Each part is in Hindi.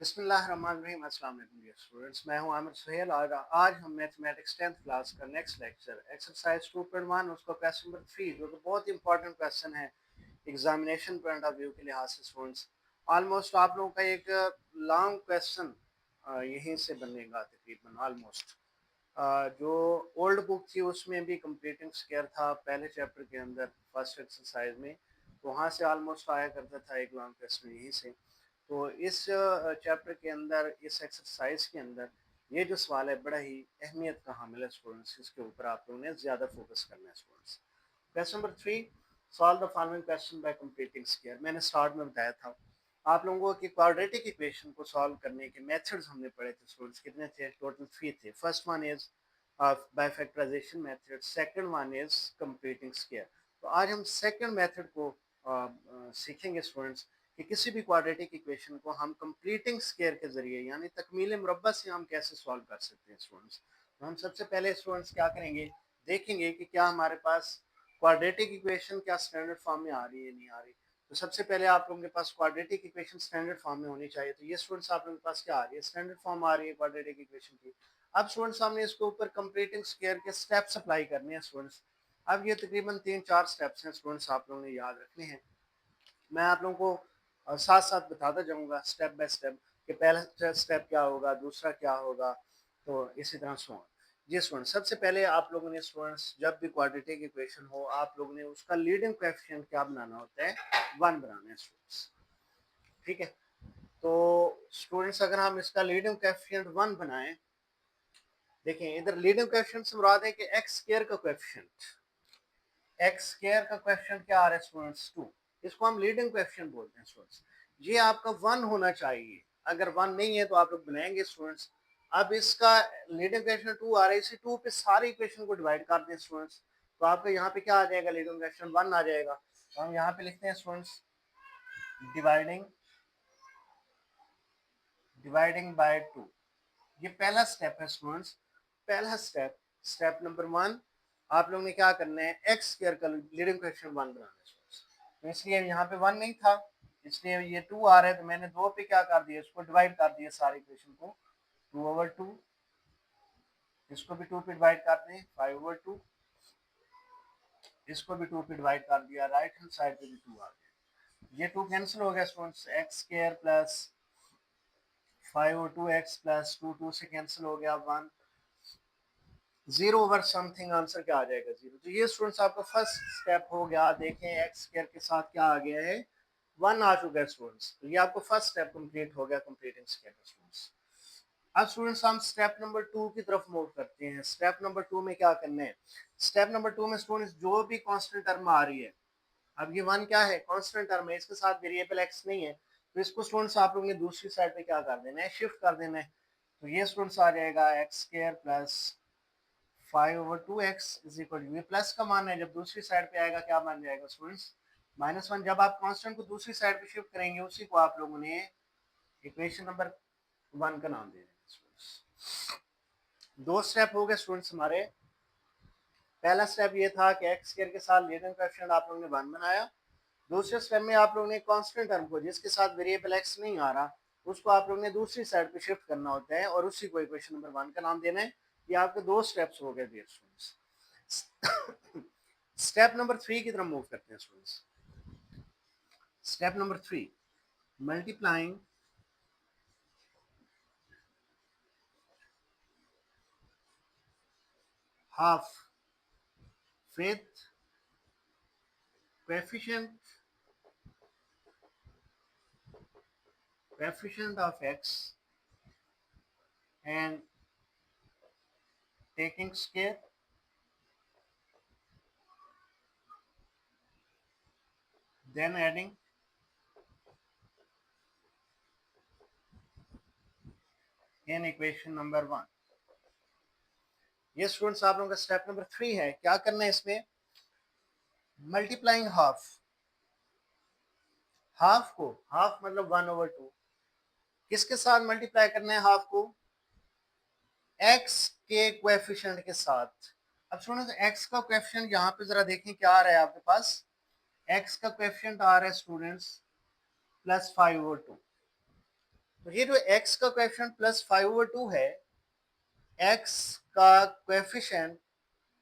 बिस्मिल्लाहिर्रहमानिर्रहीम। अस्सलाम वालेकुम डियर स्टूडेंट्स, मैं हूं आमिर सुहेल और आज हम मैथमेटिक्स 10th क्लास का नेक्स्ट लेक्चर एक्सरसाइज 2.1 उसका क्वेश्चन नंबर 3 जो कि बहुत इंपॉर्टेंट क्वेश्चन है एग्जामिनेशन पॉइंट ऑफ व्यू के लिहाज से स्टूडेंट्स। ऑलमोस्ट आप लोगों का एक लॉन्ग क्वेश्चन यहीं से बनेगा तकरीबन ऑलमोस्ट। जो ओल्ड बुक थी उसमें भी कंप्लीटिंग स्केयर था पहले चैप्टर के अंदर फर्स्ट एक्सरसाइज में, तो वहाँ से ऑलमोस्ट आया करता था एक लॉन्ग क्वेश्चन यहीं से। तो इस चैप्टर के अंदर इस एक्सरसाइज के अंदर ये जो सवाल है बड़ा ही अहमियत का हामिल है स्टूडेंट्स, इसके ऊपर आप लोगों ने ज़्यादा फोकस करना है students. Question number 3, solve the following question by completing square. मैंने स्टार्ट में बताया था आप लोगों की क्वाड्रेटिक इक्वेशन को सॉल्व करने के मेथड्स हमने पढ़े थे स्टूडेंट्स। कितने थे? टोटल 3 थे। First one is by factorization method, second one is completing square. तो आज हम सेकंड मेथड को सीखेंगे स्टूडेंट्स कि किसी भी क्वाड्रेटिक इक्वेशन को हम कंप्लीटिंग स्क्वायर के जरिए यानी तकमील मुरब्बा से हम कैसे सॉल्व कर सकते हैं स्टूडेंट्स। तो हम सबसे पहले स्टूडेंट्स क्या करेंगे, देखेंगे कि क्या हमारे पास क्वाड्रेटिक इक्वेशन क्या स्टैंडर्ड फॉर्म में आ रही है नहीं आ रही। तो सबसे पहले आप लोगों के पास क्वाड्रेटिक इक्वेशन स्टैंडर्ड फॉर्म में होनी चाहिए। तो ये स्टूडेंट्स आप लोगों के पास क्या आ रही है, स्टैंडर्ड फॉर्म आ रही है क्वाड्रेटिक इक्वेशन की। अब स्टूडेंट्स हमने इसके ऊपर कंप्लीटिंग स्क्वायर के स्टेप्स अप्लाई करने हैं स्टूडेंट्स। अब ये तकरीबन 3-4 स्टेप्स हैं स्टूडेंट्स, आप लोगों ने याद रखने हैं। मैं आप लोगों को साथ साथ बताता जाऊंगा स्टेप बाय स्टेप कि पहला स्टेप क्या होगा, दूसरा क्या होगा, तो इसी तरह से। जी स्टूडेंट, सबसे पहले आप लोगों ने स्टूडेंट्स जब भी क्वाड्रेटिक इक्वेशन हो आप लोगों ने उसका लीडिंग कोएफिशिएंट क्या बनाना होता है, 1 बनाना है स्टूडेंट्स। ठीक है, तो स्टूडेंट्स अगर हम इसका लीडिंग कोएफिशिएंट 1 बनाएं, देखें इधर लीडिंग कोएफिशिएंट से मुराद है कि एक्स स्क्वायर का कोएफिशिएंट, एक्स स्क्वायर का कोएफिशिएंट क्या आ रहा है स्टूडेंट्स 2, इसको हम लीडिंग कोएफिशिएंट बोलते हैं स्टूडेंट्स। ये आपका 1 होना चाहिए, अगर 1 नहीं है तो आप लोग बनाएंगे स्टूडेंट्स। अब इसका लीडिंग कोएफिशिएंट 2 आ रहा है, इसी 2 पे सारे इक्वेशन को डिवाइड कर दें स्टूडेंट्स, तो आपका यहाँ पे क्या आ जाएगा, लीडिंग कोएफिशिएंट 1 आ जाएगा। तो हम यहाँ पे लिखते हैं स्टूडेंट्स डिवाइडिंग डिवाइडिंग बाय 2। ये पहला स्टेप है स्टूडेंट्स। पहला स्टेप, स्टेप नंबर 1, आप लोगों ने क्या करना है, एक्स स्क्वायर का लीडिंग कोएफिशिएंट 1 बनाना है स्टूडेंट्स। तो इसलिए यहाँ पे 1 नहीं था, इसलिए ये 2 आ रहा है, तो मैंने 2 पे क्या कर दिया, इसको डिवाइड कर दिया सारे इक्वेशन को, 2/2। इसको भी 2 पे डिवाइड कर दें, 5/2। इसको भी 2 पे डिवाइड कर दिया, राइट हैंड साइड पे भी 2 आ गया। ये 2 कैंसिल हो गया students, x square plus 5/2 x plus 2 से कैंसिल हो गया, 1 0 ओवर समथिंग, आंसर क्या आ जाएगा, 0। तो ये स्टूडेंट्स आपका फर्स्ट स्टेप हो गया। देखें एक्स स्क्वायर के साथ क्या आ गया है, 1 आ चुका है स्टूडेंट्स। तो ये आपको फर्स्ट स्टेप कंप्लीट हो गया कंप्लीटिंग स्क्वायर का स्टूडेंट्स। अब स्टूडेंट्स हम स्टेप नंबर 2 की तरफ मूव करते हैं। स्टेप नंबर 2 में क्या करना है, स्टेप नंबर 2 में स्टूडेंट्स जो भी कांस्टेंट टर्म आ रही है, अब ये 1 क्या है, कांस्टेंट टर्म है, इसके साथ वेरिएबल एक्स नहीं है, तो इसको स्टूडेंट्स आप लोगों ने दूसरी साइड पे क्या कर देना है, शिफ्ट कर देना है। तो ये स्टूडेंट्स आ जाएगा x square plus 5/2 is equal to, ये प्लस का मान है, जब दूसरी साइड पे आएगा क्या बन जाएगा स्टूडेंट्स, -1। जब आप कांस्टेंट को दूसरी साइड पे शिफ्ट करेंगे उसी को आप लोगों ने इक्वेशन नंबर 1 का नाम दे देंगे स्टूडेंट्स। 2 स्टेप हो गए स्टूडेंट्स हमारे। पहला स्टेप ये था कि एक्स स्क्वायर के साथ लीडिंग कोएफिशिएंट आप लोगों ने 1 बनाया। दूसरे स्टेप में आप लोगों ने कांस्टेंट टर्म को जिसके साथ वेरिएबल एक्स नहीं आ रहा उसको आप लोगों ने दूसरी साइड पे शिफ्ट करना होता है और उसी को इक्वेशन नंबर 1 का नाम देना है। ये आपके 2 स्टेप्स हो गए डियर स्टूडेंट्स। स्टेप नंबर 3 की तरफ मूव करते हैं students. Step number 3, multiplying half with coefficient of x and taking square, then adding in equation number 1। ये स्टूडेंट्स आप लोगों का स्टेप नंबर 3 है। क्या करना है इसमें, मल्टीप्लाइंग हाफ, हाफ को, हाफ मतलब 1/2, किसके साथ मल्टीप्लाई करना है हाफ को, एक्स के कोएफिशिएंट के साथ। अब स्टूडेंट्स एक्स का कोएफिशिएंट यहाँ पे जरा देखें क्या आ रहा है आपके पास, एक्स का कोएफिशिएंट आ रहा है स्टूडेंट्स +5/2। तो ये जो x का कोएफिशिएंट प्लस 5/2 है, x का कोएफिशिएंट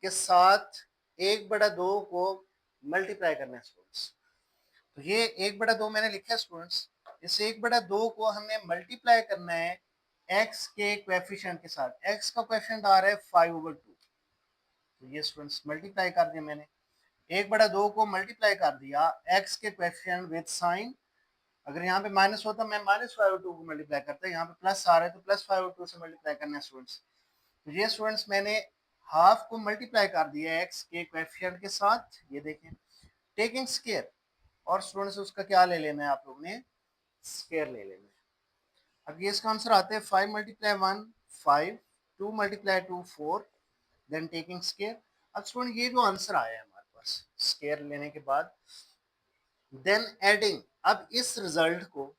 के साथ 1/2 को मल्टीप्लाई करना है स्टूडेंट्स। तो ये 1/2 मैंने लिखा है स्टूडेंट्स। इस 1/2 को हमने मल्टीप्लाई करना है x के कोएफिशिएंट के साथ। x का कोएफिशिएंट आ रहा है 5/2। तो ये स्टूडेंट्स मल्टीप्लाई कर दिया मैंने, 1/2 को मल्टीप्लाई कर दिया x के कोएफिशिएंट विद साइन। अगर यहाँ पे माइनस होता मैं -5/2 को मल्टीप्लाई करता, यहाँ पे प्लस आ रहा है तो +5/2 से मल्टीप्लाई करना है स्टूडेंट्स। तो ये स्टूडेंट्स मैंने हाफ को मल्टीप्लाई कर दिया x के कोएफिशिएंट के साथ, ये देखें, टेकिंग स्क्वायर। और स्टूडेंट्स उसका क्या ले लेना है, आप लोगों ने स्क्वायर ले लेना है। अब ये इसका आंसर आता है 5 × 1 5, 2 × 2 4, देन टेकिंग स्क्वायर। अब स्टूडेंट ये जो आंसर आया है हमारे पास स्क्वायर लेने के बाद, देन एडिंग, अब इस रिजल्ट को,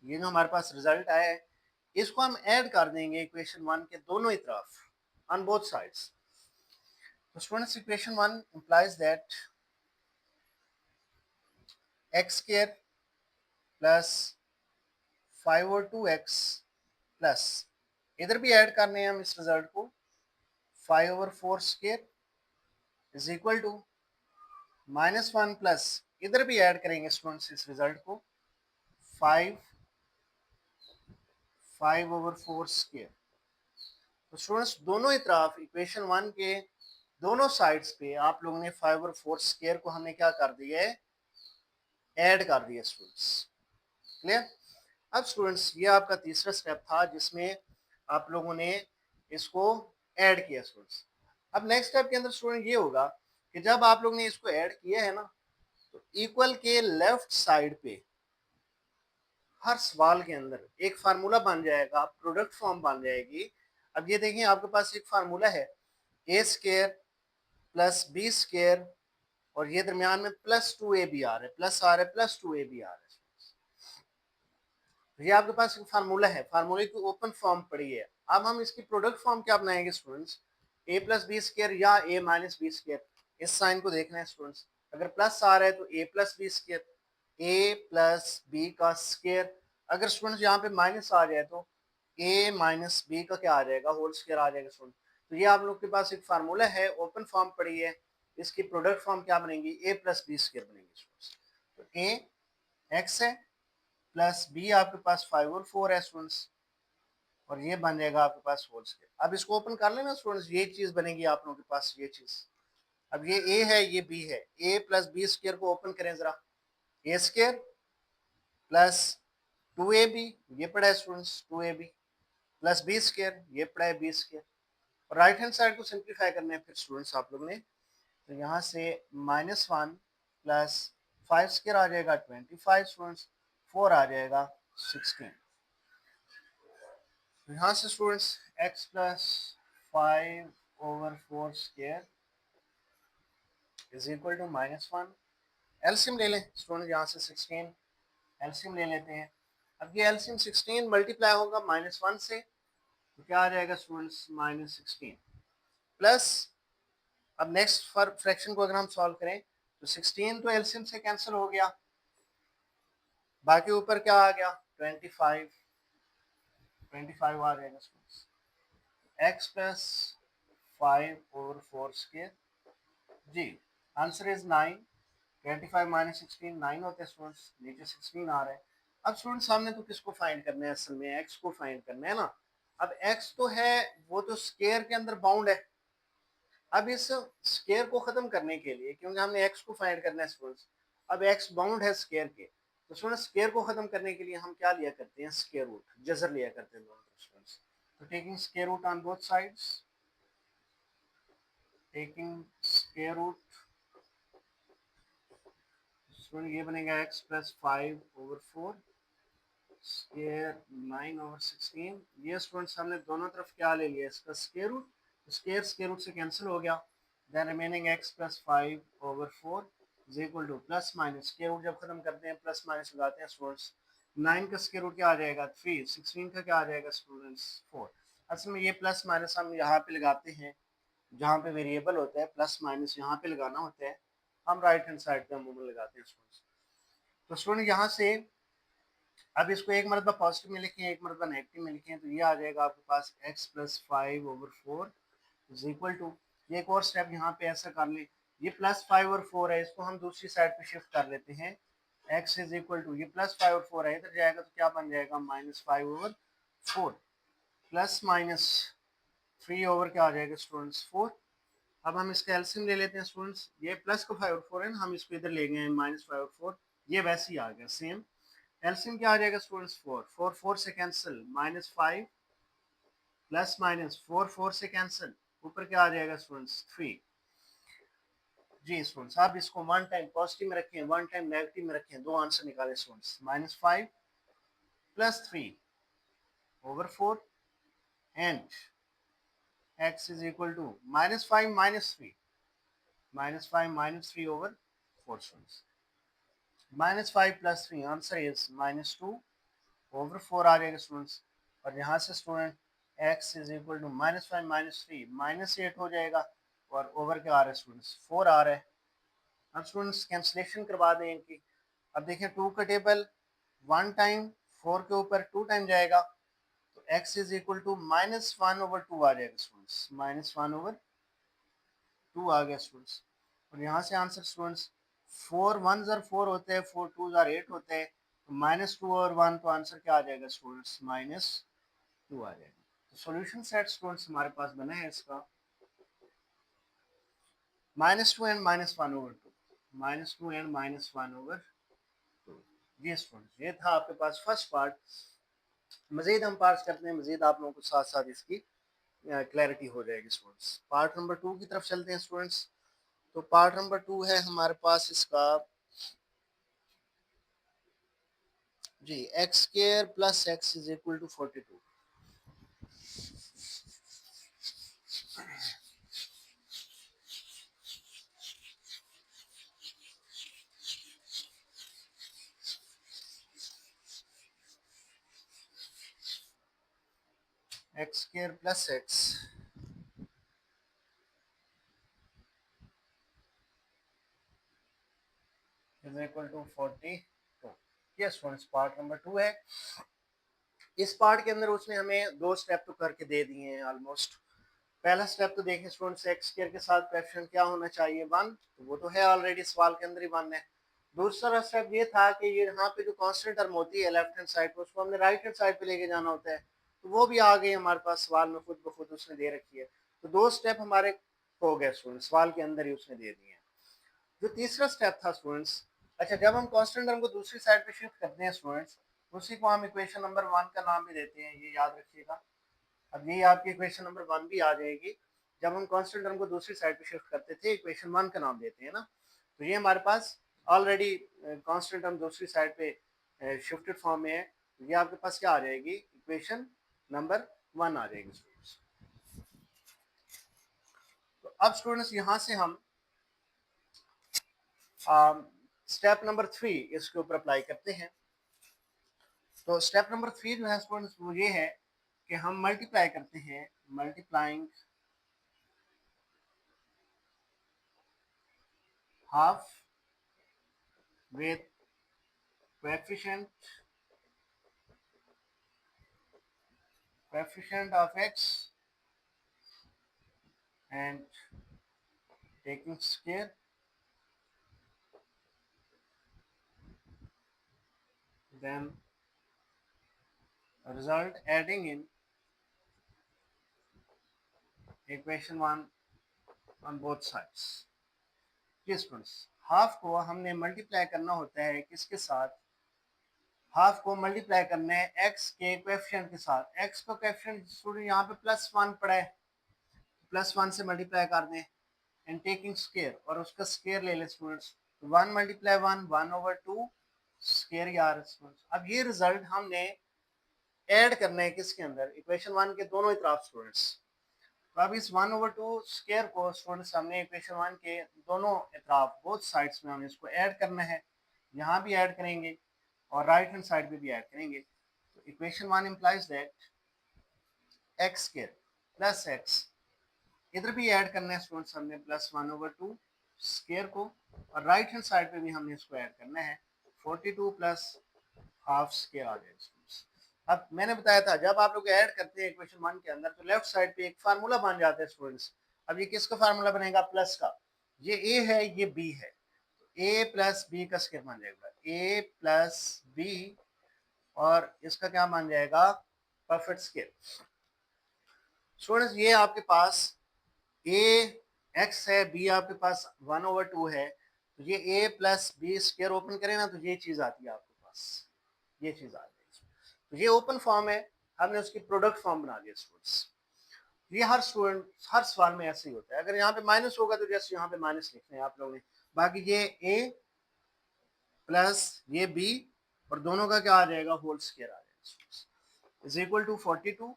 ये जो हमारे पास रिजल्ट आया है, इसको हम ऐड कर देंगे इक्वेशन 1 के दोनों ही तरफ, ऑन बोथ साइड्स। तो students equation 1 implies that x² plus 5/2x plus, इधर भी ऐड करने हैं हम इस रिजल्ट को, 5/4² इज इक्वल टू -1 प्लस, इधर भी ऐड करेंगे स्टूडेंट्स इस रिजल्ट को, 5/4²। तो स्टूडेंट्स दोनों ही तरफ इक्वेशन 1 के दोनों साइड्स पे आप लोगों ने 5/4² को हमने क्या कर दिया है, ऐड कर दिया स्टूडेंट्स। क्लियर। अब स्टूडेंट्स ये आपका तीसरा स्टेप था जिसमें आप लोगों ने इसको ऐड किया स्टूडेंट्स। अब नेक्स्ट स्टेप के अंदर स्टूडेंट ये होगा कि जब आप लोगों ने इसको ऐड किया है ना, तो इक्वल के लेफ्ट साइड पे हर सवाल के अंदर एक फार्मूला बन जाएगा, प्रोडक्ट फॉर्म बन जाएगी। अब ये देखिए आपके पास एक फार्मूला है a² प्लस b² और ये दरमियान में +2ab आ रहा है, प्लस आ रहा है, +2ab आ रहा है। ये आपके पास एक फार्मूला है, फार्मूले की ओपन फॉर्म पड़ी है। अब हम इसकी प्रोडक्ट फॉर्म क्या बनाएंगे स्टूडेंट्स, a + b² या a - b²। इस साइन को देखना है स्टूडेंट्स, अगर प्लस आ रहा है तो a + b², a + b का स्क्वायर। अगर स्टूडेंट्स यहाँ पे माइनस आ जाए तो a - b का क्या आ जाएगा, होल स्क्वायर आ जाएगा स्टूडेंट। तो ये आप लोग के पास एक फार्मूला है, ओपन फॉर्म पड़ी है, इसकी प्रोडक्ट फॉर्म क्या बनेगी, a + b² बनेगी स्टूडेंट्स। तो a x है प्लस b आपके पास 5/4 है स्टूडेंट्स, और ये बन जाएगा आपके पास होल स्क्वायर। अब इसको ओपन कर लेना स्टूडेंट्स, ये चीज बनेगी आप लोगों के पास, ये चीज। अब ये a है, ये b है, a + b² को ओपन करें जरा, a² प्लस 2ab, ये पड़ा है स्टूडेंट्स 2ab, प्लस b², ये पड़ा है b²। और राइट हैंड साइड को सिंप्लीफाई करना है फिर स्टूडेंट्स आप लोग ने, तो यहाँ से -1 प्लस 5² आ जाएगा 25 स्टूडेंट्स, 4 आ जाएगा 16। यहाँ से students x plus 5/4² is equal to -1। LCM ले लें स्टूडेंट, यहाँ से 16 एलसीएम ले लेते हैं। अब ये एलसीएम 16 मल्टीप्लाई होगा -1 से, तो क्या आ जाएगा स्टूडेंट्स, -16 प्लस, अब नेक्स्ट फ्रैक्शन को अगर हम सॉल्व करें तो 16 तो एलसीएम से कैंसिल हो गया, बाकी ऊपर क्या आ गया, 25 आ जाएगा स्टूडेंट्स। x प्लस 5/4² जी, आंसर इज 9। 25 - 16 9 होते हैं स्टूडेंट्स, नीचे 16 आ रहा है। अब स्टूडेंट्स हमने तो किसको फाइंड करना है, असल में x को फाइंड करना है ना। अब x तो है वो तो स्क्वायर के अंदर बाउंड है। अब इस स्क्वायर को खत्म करने के लिए, क्योंकि हमने x को फाइंड करना है स्टूडेंट्स, अब x बाउंड है स्क्वायर के, तो स्टूडेंट्स स्क्वायर को खत्म करने के लिए हम क्या लिया करते हैं, स्क्वायर रूट, जजर लिया करते हैं दोनों तरफ स्टूडेंट्स। तो taking square root on both sides, taking square root, student ये बनेगा x प्लस 5/4 स्क्वायर 9/16। ये स्टूडेंट्स हमने दोनों तरफ क्या ले लिया, इसका square root, square square root से कैंसिल हो गया, then remaining x plus 5/4 is equal to plus minus, square root जब खत्म करते हैं प्लस माइनस लगाते हैं स्टूडेंट्स, 9 का स्क्वायर रूट क्या आ जाएगा 3, 16 का क्या आ जाएगा स्टूडेंट्स 4। असल में ये प्लस माइनस हम यहाँ पे लगाते हैं, जहाँ पे वेरिएबल होता है प्लस माइनस यहाँ पे लगाना होता है, हम राइट हैंड साइड पे अमूमन लगाते हैं स्टूडेंट्स। तो स्टूडेंट यहाँ से अब इसको एक मरतबा पॉजिटिव में लिखें, एक मरतबा नेगेटिव में लिखें, तो ये आ जाएगा आपके पास x plus 5/4 is equal to, ये एक और स्टेप यहाँ पे ऐसा कर ले, ये प्लस 5/4 है, इसको हम दूसरी साइड पे शिफ्ट कर लेते हैं, x इज इक्वल टू, ये प्लस 5/4 है, इधर जाएगा तो क्या बन जाएगा -5/4, प्लस माइनस 3 क्या आ जाएगा स्टूडेंट्स 4। अब हम इसका एलसीएम ले लेते हैं स्टूडेंट्स, ये प्लस को 5/4 है ना, हम इसको इधर ले गए -5/4, ये वैसे ही आ गया सेम। एलसीएम क्या आ जाएगा स्टूडेंट्स 4 से कैंसिल, -5 प्लस माइनस 4 से कैंसिल, ऊपर क्या आ जाएगा स्टूडेंट्स 3। जी स्टूडेंट्स, आप इसको वन टाइम पॉजिटिव में रखें, वन टाइम नेगेटिव में रखें, दो आंसर निकाले students, -5 plus 3/4 and x is equal to -5 -3, -5 -3/4 students, -5 plus 3 answer is -2/4 आ जाएगा स्टूडेंट्स। और यहाँ से student x is equal to -5 -3 -8 हो जाएगा, और ओवर क्या आ रहा है स्टूडेंट्स 4 आ रहा है। अब स्टूडेंट्स कैंसलेशन करवा दें इनकी। अब देखें 2 का टेबल 1 टाइम 4 के ऊपर 2 टाइम जाएगा, तो x इज इक्वल टू -1/2 आ जाएगा स्टूडेंट्स, -1/2 आ गया स्टूडेंट्स। और यहाँ से आंसर स्टूडेंट्स 4 1s are 4 होते हैं, 4 2s are 8 होते हैं, तो -2 और 1, तो आंसर क्या आ जाएगा स्टूडेंट्स -2 आ जाएगा। तो सॉल्यूशन सेट स्टूडेंट्स हमारे पास बना है इसका -2 एंड -1/2, -2 एंड -1/2। जी स्टूडेंट्स, ये था आपके पास फर्स्ट पार्ट। मजीद हम पार्ट्स करते हैं, मजीद आप लोगों को साथ साथ इसकी क्लैरिटी हो जाएगी स्टूडेंट्स। पार्ट नंबर 2 की तरफ चलते हैं स्टूडेंट्स। तो पार्ट नंबर 2 है हमारे पास इसका जी x² plus x is equal to 42। x² plus x is equal to 42। ये स्टूडेंट्स पार्ट नंबर 2 है। इस पार्ट के अंदर उसने हमें दो स्टेप तो करके दे दिए हैं ऑलमोस्ट। पहला स्टेप तो देखें स्टूडेंट्स, x² के साथ कोएफिशिएंट क्या होना चाहिए 1, तो वो तो है ऑलरेडी, सवाल के अंदर ही 1 है। दूसरा स्टेप ये था कि ये यहाँ पे जो कांस्टेंट टर्म होती है लेफ्ट हैंड साइड पर, उसको हमने राइट हैंड साइड पे लेके जाना होता है, तो वो भी आ गई हमारे पास, सवाल में खुद ब खुद उसने दे रखी है। तो दो स्टेप हमारे हो गए स्टूडेंट, सवाल के अंदर ही उसने दे दिए हैं। जो तीसरा स्टेप था स्टूडेंट्स, अच्छा जब हम कांस्टेंट टर्म को दूसरी साइड पे शिफ्ट करते हैं स्टूडेंट्स, उसी को हम इक्वेशन नंबर 1 का नाम भी देते हैं, ये याद रखिएगा। अब ये आपकी इक्वेशन नंबर 1 भी आ जाएगी। जब हम कांस्टेंट टर्म को दूसरी साइड पे शिफ्ट करते थे, इक्वेशन 1 का नाम देते हैं ना, तो ये हमारे पास ऑलरेडी कांस्टेंट टर्म दूसरी साइड पे शिफ्टेड फॉर्म में है, तो ये आपके पास क्या आ जाएगी, इक्वेशन नंबर 1 आ जाएगी स्टूडेंट्स। तो अब स्टूडेंट्स यहाँ से हम स्टेप नंबर 3 इसके ऊपर अप्लाई करते हैं। तो स्टेप नंबर 3 जो है स्टूडेंट्स वो ये है कि हम मल्टीप्लाई करते हैं, multiplying half with coefficient of x and taking square, then result adding in equation 1 on both sides। जी स्टूडेंट्स, हाफ को हमने मल्टीप्लाई करना होता है किसके साथ, हाफ को मल्टीप्लाई करना है x के कोएफिशिएंट के साथ। x का कोएफिशिएंट स्टूडेंट यहाँ पे +1 पड़ा है, +1 से मल्टीप्लाई कर दें एंड टेकिंग स्क्वायर, और उसका स्क्वायर ले लें स्टूडेंट्स, 1 × 1 1/2 स्क्वायर यार स्टूडेंट्स। अब ये रिजल्ट हमने ऐड करना है किसके अंदर, इक्वेशन 1 के दोनों तरफ स्टूडेंट्स। तो अब इस 1/2 स्क्वायर को स्टूडेंट्स हमने इक्वेशन 1 के दोनों तरफ बोथ साइड्स में हमें इसको ऐड करना है, यहाँ भी ऐड करेंगे और राइट हैंड साइड पे भी ऐड करेंगे। तो equation 1 implies that x² plus x, इधर भी ऐड करना है स्टूडेंट्स हमने +1/2 स्क्वायर को, और राइट हैंड साइड पे भी हमने इसको ऐड करना है 42 प्लस हाफ स्केयर आ जाएगा। अब मैंने बताया था जब आप लोग ऐड करते हैं इक्वेशन 1 के अंदर तो लेफ्ट साइड पे एक फार्मूला बन जाता है स्टूडेंट्स। अब ये किसका फार्मूला बनेगा? प्लस का। ये ए है, ये बी है, ए प्लस बी का स्केयर बन जाएगा ए प्लस बी, और इसका क्या बन जाएगा? Perfect square. स्टूडेंट्स ये आपके पास ए एक्स है, बी आपके पास 1/2 है, तो ये ए प्लस बी स्केयर ओपन करें ना तो ये चीज आती है आपके पास, ये चीज आ जाएगी। तो ये ओपन फॉर्म है, हमने उसकी प्रोडक्ट फॉर्म बना दिया स्टूडेंट्स। ये हर स्टूडेंट हर सवाल में ऐसे ही होता है। अगर यहाँ पे माइनस होगा तो जैसे यहाँ पे माइनस लिखना है आप लोगों ने। बाकी ये ए प्लस ये बी और दोनों का क्या आ जाएगा? होल स्केयर आ जाएगा इज इक्वल टू 42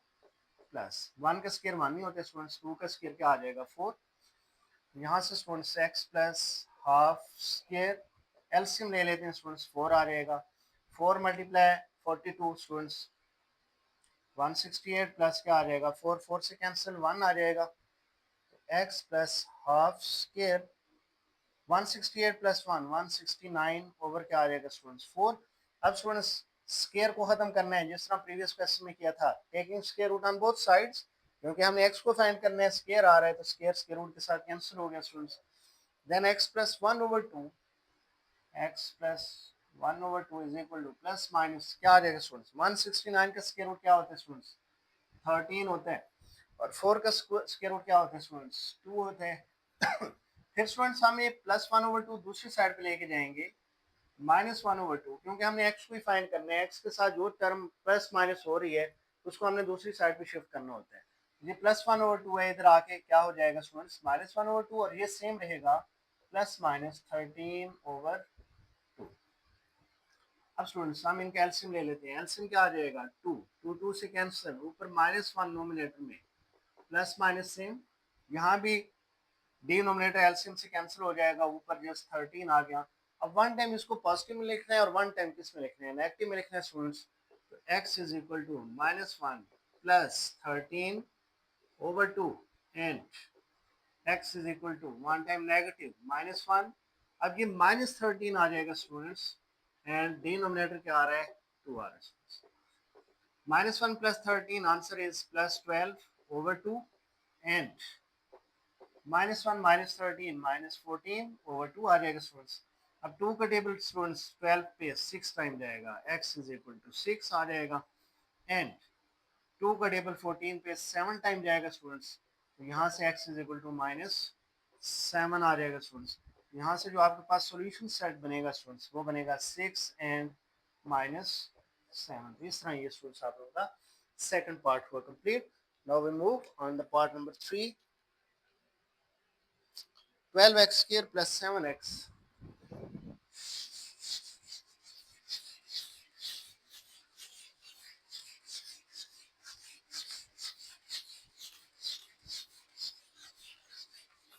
प्लस 1 का स्केयर 1 नहीं होता स्टूडेंट्स, 2 का स्केयर क्या आ जाएगा? 4। यहाँ से students x plus half square, LCM ले लेते हैं स्टूडेंट्स, 4 आ जाएगा। 4 मल्टीप्लाई 42 स्टूडेंट्स 168 प्लस क्या आ जाएगा? 4 4 से कैंसिल 1 आ जाएगा। X plus half square 168 plus 1 169 over क्या आ जाएगा स्टूडेंट्स? 4। अब स्टूडेंट्स स्केयर को खत्म करना है जिस तरह प्रीवियस क्वेश्चन में किया था, taking square root on both sides, क्योंकि हमने एक्स को फाइंड करना है, स्केयर आ रहा है तो स्केयर स्केयर रूट के साथ कैंसिल हो गया students. Then x plus 1/2, x plus 1/2 is equal to plus minus क्या आ जाएगा स्टूडेंट्स? 169 का स्केयर रूट क्या होता है स्टूडेंट्स? 13 होता है, और 4 का स्केयर रूट क्या होता है स्टूडेंट्स? 2 होते हैं। फिर स्टूडेंट्स हम ये प्लस 1/2 दूसरी साइड पे लेके जाएंगे माइनस 1/2, क्योंकि हमने एक्स को ही फाइंड करना है। एक्स के साथ जो टर्म प्लस माइनस हो रही है उसको हमने दूसरी साइड पे शिफ्ट करना होता है। ये प्लस 1/2 है, इधर आके क्या हो जाएगा स्टूडेंट्स? माइनस 1/2, और ये सेम रहेगा प्लस माइनस 13/2। अब स्टूडेंट्स हम इनका एलसीएम ले लेते हैं। एलसीएम क्या आ जाएगा? 2 2 2 से कैंसिल, ऊपर -1 नोमिनेटर में, प्लस माइनस सेम, यहाँ भी डिनोमिनेटर एलसीएम से कैंसिल हो जाएगा, ऊपर जस्ट 13 आ गया। अब वन टाइम इसको पॉजिटिव में लिखना है और वन टाइम किस में लिखना है? नेगेटिव में लिखना है स्टूडेंट्स। तो x is equal to -1 plus 13/2 and x is equal to one time negative -1। अब ये -13 आ जाएगा स्टूडेंट्स, एंड डिनोमिनेटर क्या आ रहा है? 2 आ रहा है। -1 प्लस 13 आंसर इज +12/2 एंड -1 -13 -14/2 आ जाएगा स्टूडेंट्स। अब 2 का टेबल स्टूडेंट्स 12 पे 6 टाइम जाएगा, x इज इक्वल टू 6 आ जाएगा, एंड 2 का टेबल 14 पे 7 टाइम जाएगा स्टूडेंट्स, तो यहाँ से x इज इक्वल टू -7 आ जाएगा स्टूडेंट्स। यहाँ से जो आपके पास सॉल्यूशन सेट बनेगा स्टूडेंट्स वो बनेगा 6 एंड -7। इस तरह ये स्टूडेंट्स आप लोगों का सेकंड पार्ट हुआ complete. Now we move on the part number 3, 12x square plus 7x.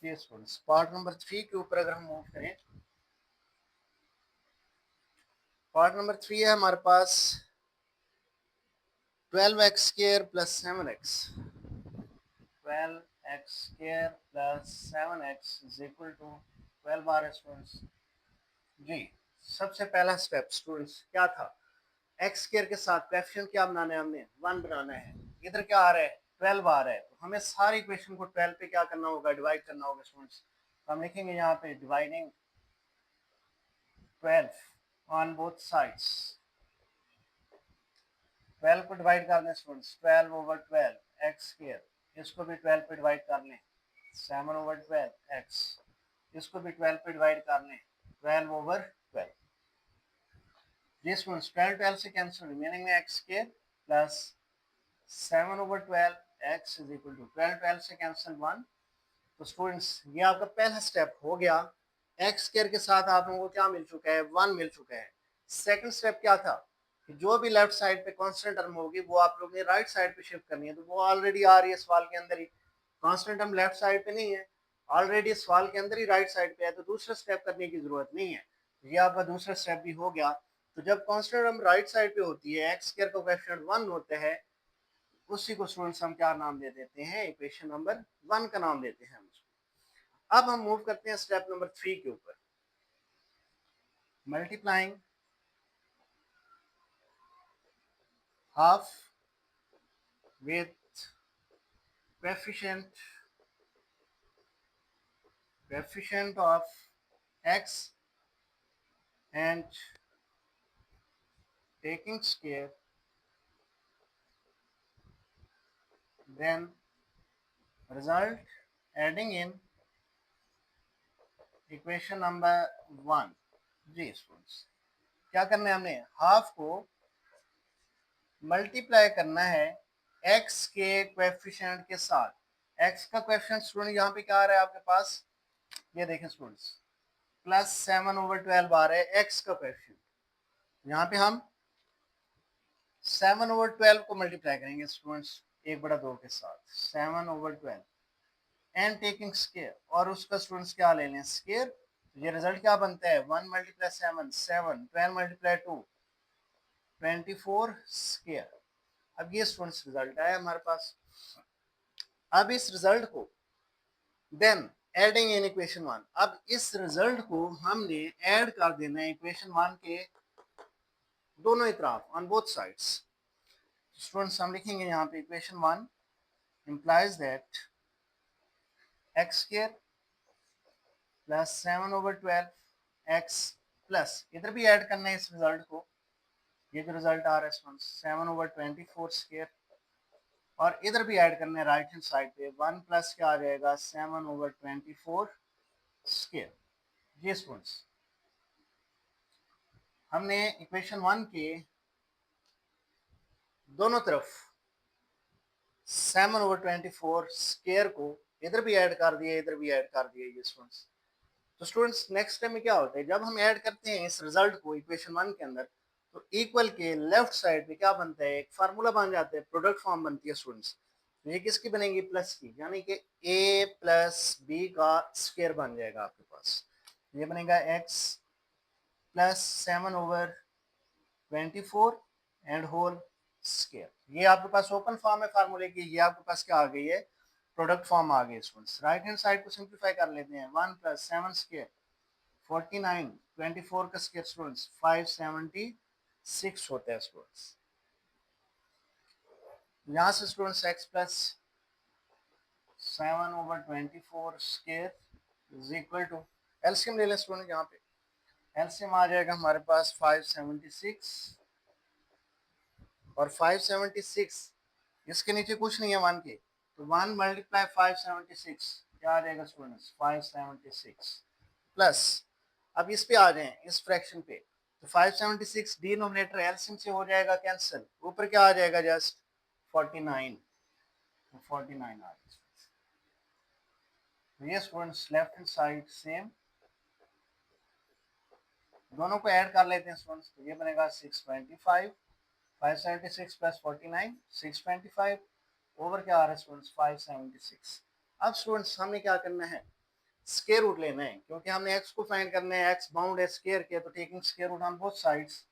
ये स्टूडेंट्स पार्ट नंबर 3 के ऊपर अगर हम मूव करें, पार्ट नंबर 3 है हमारे पास 12x square plus 7x. 12x square plus 7x is equal to 12 आ रहा है स्टूडेंट्स जी। सबसे पहला स्टेप स्टूडेंट्स क्या था? एक्स स्क्वायर के साथ कोएफिशिएंट क्या बनाना है? हमने 1 बनाना है। इधर क्या आ रहा है? 12 आ रहा है, तो हमें सारी इक्वेशन को 12 पे क्या करना होगा? डिवाइड करना होगा स्टूडेंट्स। तो हम लिखेंगे यहाँ पे डिवाइडिंग 12 ऑन बोथ साइड्स। 12 को डिवाइड कर लें स्टूडेंट्स, 12/12 एक्स स्क्वायर, इसको भी 12 पे डिवाइड कर लें, 7/12 एक्स, इसको भी 12 पे डिवाइड कर लें, 12/12। ये स्टूडेंट्स 12 12 से कैंसिल, रिमेनिंग में x square plus 7/12 x is equal to 12 12 से कैंसिल 1। तो स्टूडेंट्स ये आपका पहला स्टेप हो गया। एक्स स्क्वायर के साथ आप लोगों को क्या मिल चुका है? 1 मिल चुका है। सेकंड स्टेप क्या था कि जो भी लेफ्ट साइड पे कांस्टेंट टर्म होगी वो आप लोग ने राइट साइड पे शिफ्ट करनी है, तो वो ऑलरेडी आ रही है सवाल के अंदर ही। कांस्टेंट टर्म लेफ्ट साइड पे नहीं है, ऑलरेडी सवाल के अंदर ही राइट साइड पे है, तो दूसरा स्टेप करने की जरूरत नहीं है। ये आपका दूसरा स्टेप भी हो गया। तो जब कांस्टेंट टर्म राइट साइड पे होती है, एक्स स्क्वायर का कोएफिशिएंट 1 होता है, उसी को स्टूडेंट्स हम क्या नाम दे देते हैं? इक्वेशन नंबर 1 का नाम देते हैं हम उसको। अब हम मूव करते हैं स्टेप नंबर 3 के ऊपर। Multiplying half with coefficient of x and taking square, then result adding in equation number 1। जी स्टूडेंट्स, क्या करना है, हमने हाफ को मल्टीप्लाई करना है x के कोएफिशिएंट के साथ। x का कोएफिशिएंट स्टूडेंट यहाँ पे क्या आ रहा है आपके पास, ये देखें स्टूडेंट्स, +7/12 आ रहा है x का कोएफिशिएंट। यहाँ पे हम 7/12 को मल्टीप्लाई करेंगे स्टूडेंट्स 1/2 के साथ, 7/12 एंड टेकिंग स्क्वायर, और उसका स्टूडेंट्स क्या ले लें, स्क्वायर। ये रिजल्ट क्या बनता है, 1 × 7 7, 12 × 2 24 स्क्वायर। अब ये स्टूडेंट्स रिजल्ट आया हमारे पास। अब इस रिजल्ट को देन एडिंग इन इक्वेशन 1, अब इस रिजल्ट को हमने ऐड कर देना है इक्वेशन 1 के दोनों ही तरफ, ऑन बोथ साइड्स। स्टूडेंट्स हम लिखेंगे यहाँ पे equation 1 implies that x² plus 7/12 x plus, इधर भी ऐड करना है इस रिजल्ट को, ये जो रिजल्ट आ रहा है 7/24 स्क्वायर, और इधर भी ऐड करना है राइट हैंड साइड पे, 1 प्लस क्या आ जाएगा 7/24 स्क्वायर। ये स्टूडेंट्स हमने इक्वेशन 1 के दोनों तरफ 7/24 स्क्वायर को इधर भी ऐड कर दिया, इधर भी ऐड कर दिया ये स्टूडेंट्स। तो स्टूडेंट्स नेक्स्ट टाइम में क्या होता है, जब हम ऐड करते हैं इस रिजल्ट को इक्वेशन 1 के अंदर, तो इक्वल के लेफ्ट साइड पे क्या बनता है, एक फार्मूला बन जाता है, प्रोडक्ट फॉर्म बनती है स्टूडेंट्स। ये किसकी बनेगी, प्लस की, यानी कि a प्लस बी का स्क्वायर बन जाएगा आपके पास। ये बनेगा x plus 7/24 and whole square. ये आपके पास ओपन फॉर्म है फार्मूले की, ये आपके पास क्या आ गई है, प्रोडक्ट फॉर्म आ गई स्टूडेंट्स। राइट हैंड साइड को सिंप्लीफाई कर लेते हैं, 1 + 7 स्क्वायर 49, 24 का स्क्वायर स्टूडेंट्स 576 होता है स्टूडेंट्स। यहाँ से students x plus 7/24 square is equal to, LCM ले लें स्टूडेंट, यहाँ पे एलसीएम आ जाएगा हमारे पास 576 और 576, इसके नीचे कुछ नहीं है 1 के, तो 1 × 576 क्या आ जाएगा स्टूडेंट्स 576 प्लस, अब इस पे आ जाए इस फ्रैक्शन पे, तो 576 डिनोमिनेटर एलसीएम से हो जाएगा कैंसिल, ऊपर क्या आ जाएगा जस्ट 49, तो 49 आ जाएगा। ये students left hand side same, दोनों को ऐड कर लेते हैं स्टूडेंट्स, तो ये बनेगा 625, 576 प्लस 49 625 ओवर क्या आ रहा है स्टूडेंट्स 576। अब स्टूडेंट्स हमने क्या करना है, स्क्वायर रूट लेना है, क्योंकि हमने x को फाइंड करना है, x बाउंड है स्क्वायर के, तो taking square root on both sides,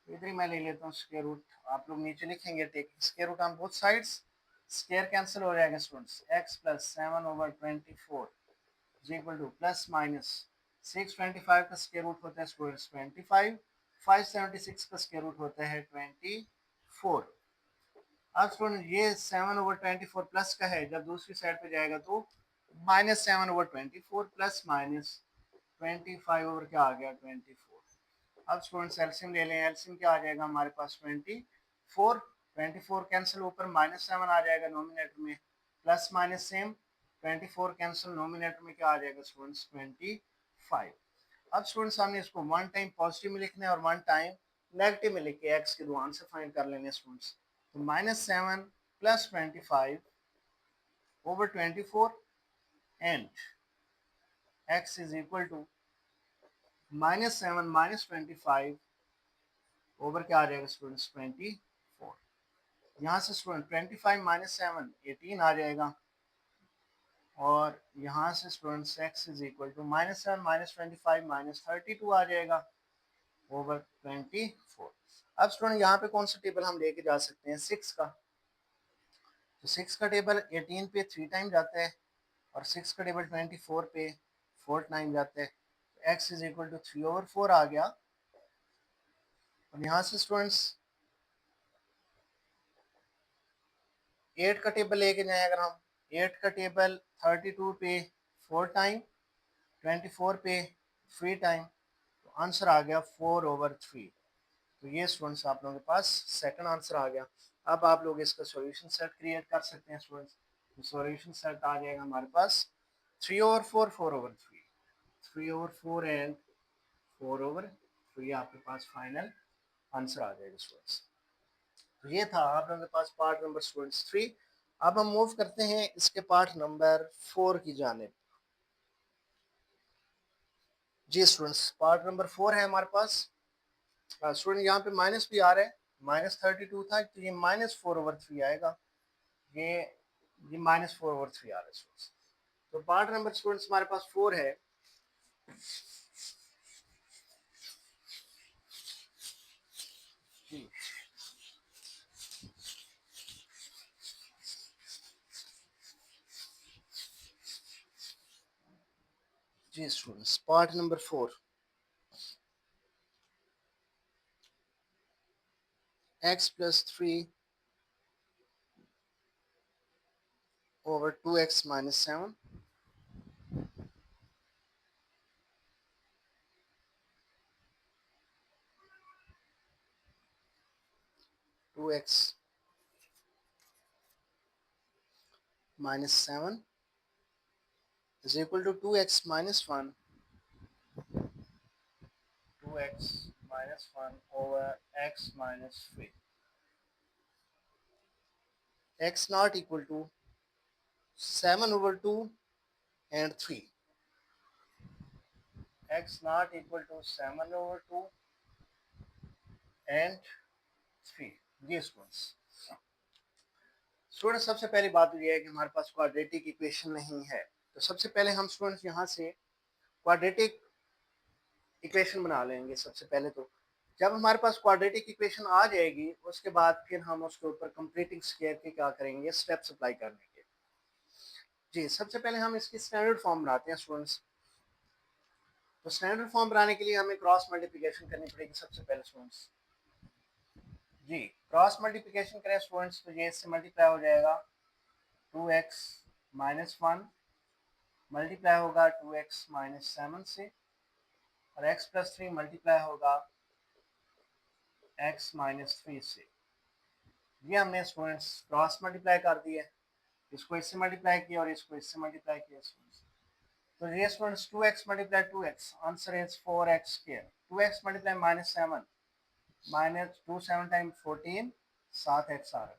इधर ही मैं ले लेता हूँ स्क्वायर रूट, आप लोग नीचे लिखेंगे taking square root on both sides, square cancel हो जाएगा students, x plus 7/24 is equal to plus minus 625 का स्क्वायर रूट होता है स्टूडेंट्स 25, 576 का स्क्वायर रूट होता है 24। अब स्टूडेंट ये 7/24 प्लस का है, जब दूसरी साइड पे जाएगा तो -7/24 प्लस माइनस 25 ओवर क्या आ गया 24। अब स्टूडेंट्स एलसीएम ले लें, एलसीएम क्या आ जाएगा हमारे पास 24, 24 कैंसिल, ऊपर -7 आ जाएगा नोमिनेटर में, plus minus same, 24 cancel, nominator में क्या आ जाएगा स्टूडेंट्स 25। अब स्टूडेंट्स हमने इसको 1 टाइम पॉजिटिव में लिखना है और 1 टाइम नेगेटिव में लिख के एक्स के दो आंसर फाइंड कर लेने स्टूडेंट्स, तो -7 plus 25 over 24 and x is equal to -7 minus 25 over क्या आ जाएगा स्टूडेंट्स 24। यहाँ से स्टूडेंट 25 माइनस 7 18 आ जाएगा, और यहाँ से students x is equal to -7 minus 25 minus 32 आ जाएगा ओवर 24। अब स्टूडेंट यहाँ पे कौन सा टेबल हम लेके जा सकते हैं, 6 का, तो 6 का टेबल 18 पे 3 टाइम जाता है, और 6 का टेबल 24 पे 4 टाइम जाता है, तो x इज इक्वल टू 3/4 आ गया। और यहाँ से स्टूडेंट्स 8 का टेबल लेके जाएं अगर हम, 8 का टेबल 32 पे 4 टाइम, 24 पे 3 टाइम, तो आंसर आ गया 4/3। तो ये स्टूडेंट्स आप लोगों के पास सेकंड आंसर आ गया। अब आप लोग इसका सॉल्यूशन सेट क्रिएट कर सकते हैं स्टूडेंट्स। तो सॉल्यूशन सेट आ जाएगा हमारे पास 3/4, 4/3, 3/4 एंड 4/3 आपके पास फाइनल आंसर आ जाएगा स्टूडेंट्स। तो ये था आप लोगों के पास पार्ट नंबर स्टूडेंट्स 3। अब हम मूव करते हैं इसके पार्ट नंबर 4 की जानिब। जी स्टूडेंट्स, पार्ट नंबर 4 है हमारे पास। स्टूडेंट यहाँ पे माइनस भी आ रहा है, -32 था तो ये -4/3 आएगा। ये ये -4/3 आ रहा है स्टूडेंट्स। तो पार्ट नंबर स्टूडेंट्स हमारे पास 4 है। जी जी students, part number 4, x+3/2x - 7, 2x - 7 is equal to 2x - 1, 2x - 1 over x - 3. X not equal to 7/2 and 3. X not equal to 7/2 and 3. ये स्टूडेंट्स सबसे पहली बात तो ये है कि हमारे पास क्वाड्रेटिक इक्वेशन नहीं है। तो सबसे पहले हम स्टूडेंट्स यहाँ से क्वाड्रेटिक इक्वेशन बना लेंगे। सबसे पहले तो जब हमारे पास क्वाड्रेटिक इक्वेशन आ जाएगी उसके बाद फिर हम उसके ऊपर कंप्लीटिंग स्क्वायर के क्या करेंगे, स्टेप्स अप्लाई करेंगे। जी सबसे पहले हम इसकी स्टैंडर्ड फॉर्म बनाते हैं स्टूडेंट्स। तो स्टैंडर्ड फॉर्म बनाने के लिए हमें क्रॉस मल्टीप्लिकेशन करनी पड़ेगी सबसे पहले स्टूडेंट्स। जी क्रॉस मल्टीप्लिकेशन करें स्टूडेंट्स तो ये इससे मल्टीप्लाई हो जाएगा 2x - 1 मल्टीप्लाई होगा 2x - 7 से, और x+3 मल्टीप्लाई होगा x - 3 से। ये हमने स्टूडेंट्स क्रॉस मल्टीप्लाई कर दिया, इसको इससे मल्टीप्लाई किया और इसको इससे मल्टीप्लाई किया स्टूडेंट्स। तो ये students 2x multiply 2x, answer is 4x²। 2x multiply -7, -2 7 time 14, 7x आ रहा है।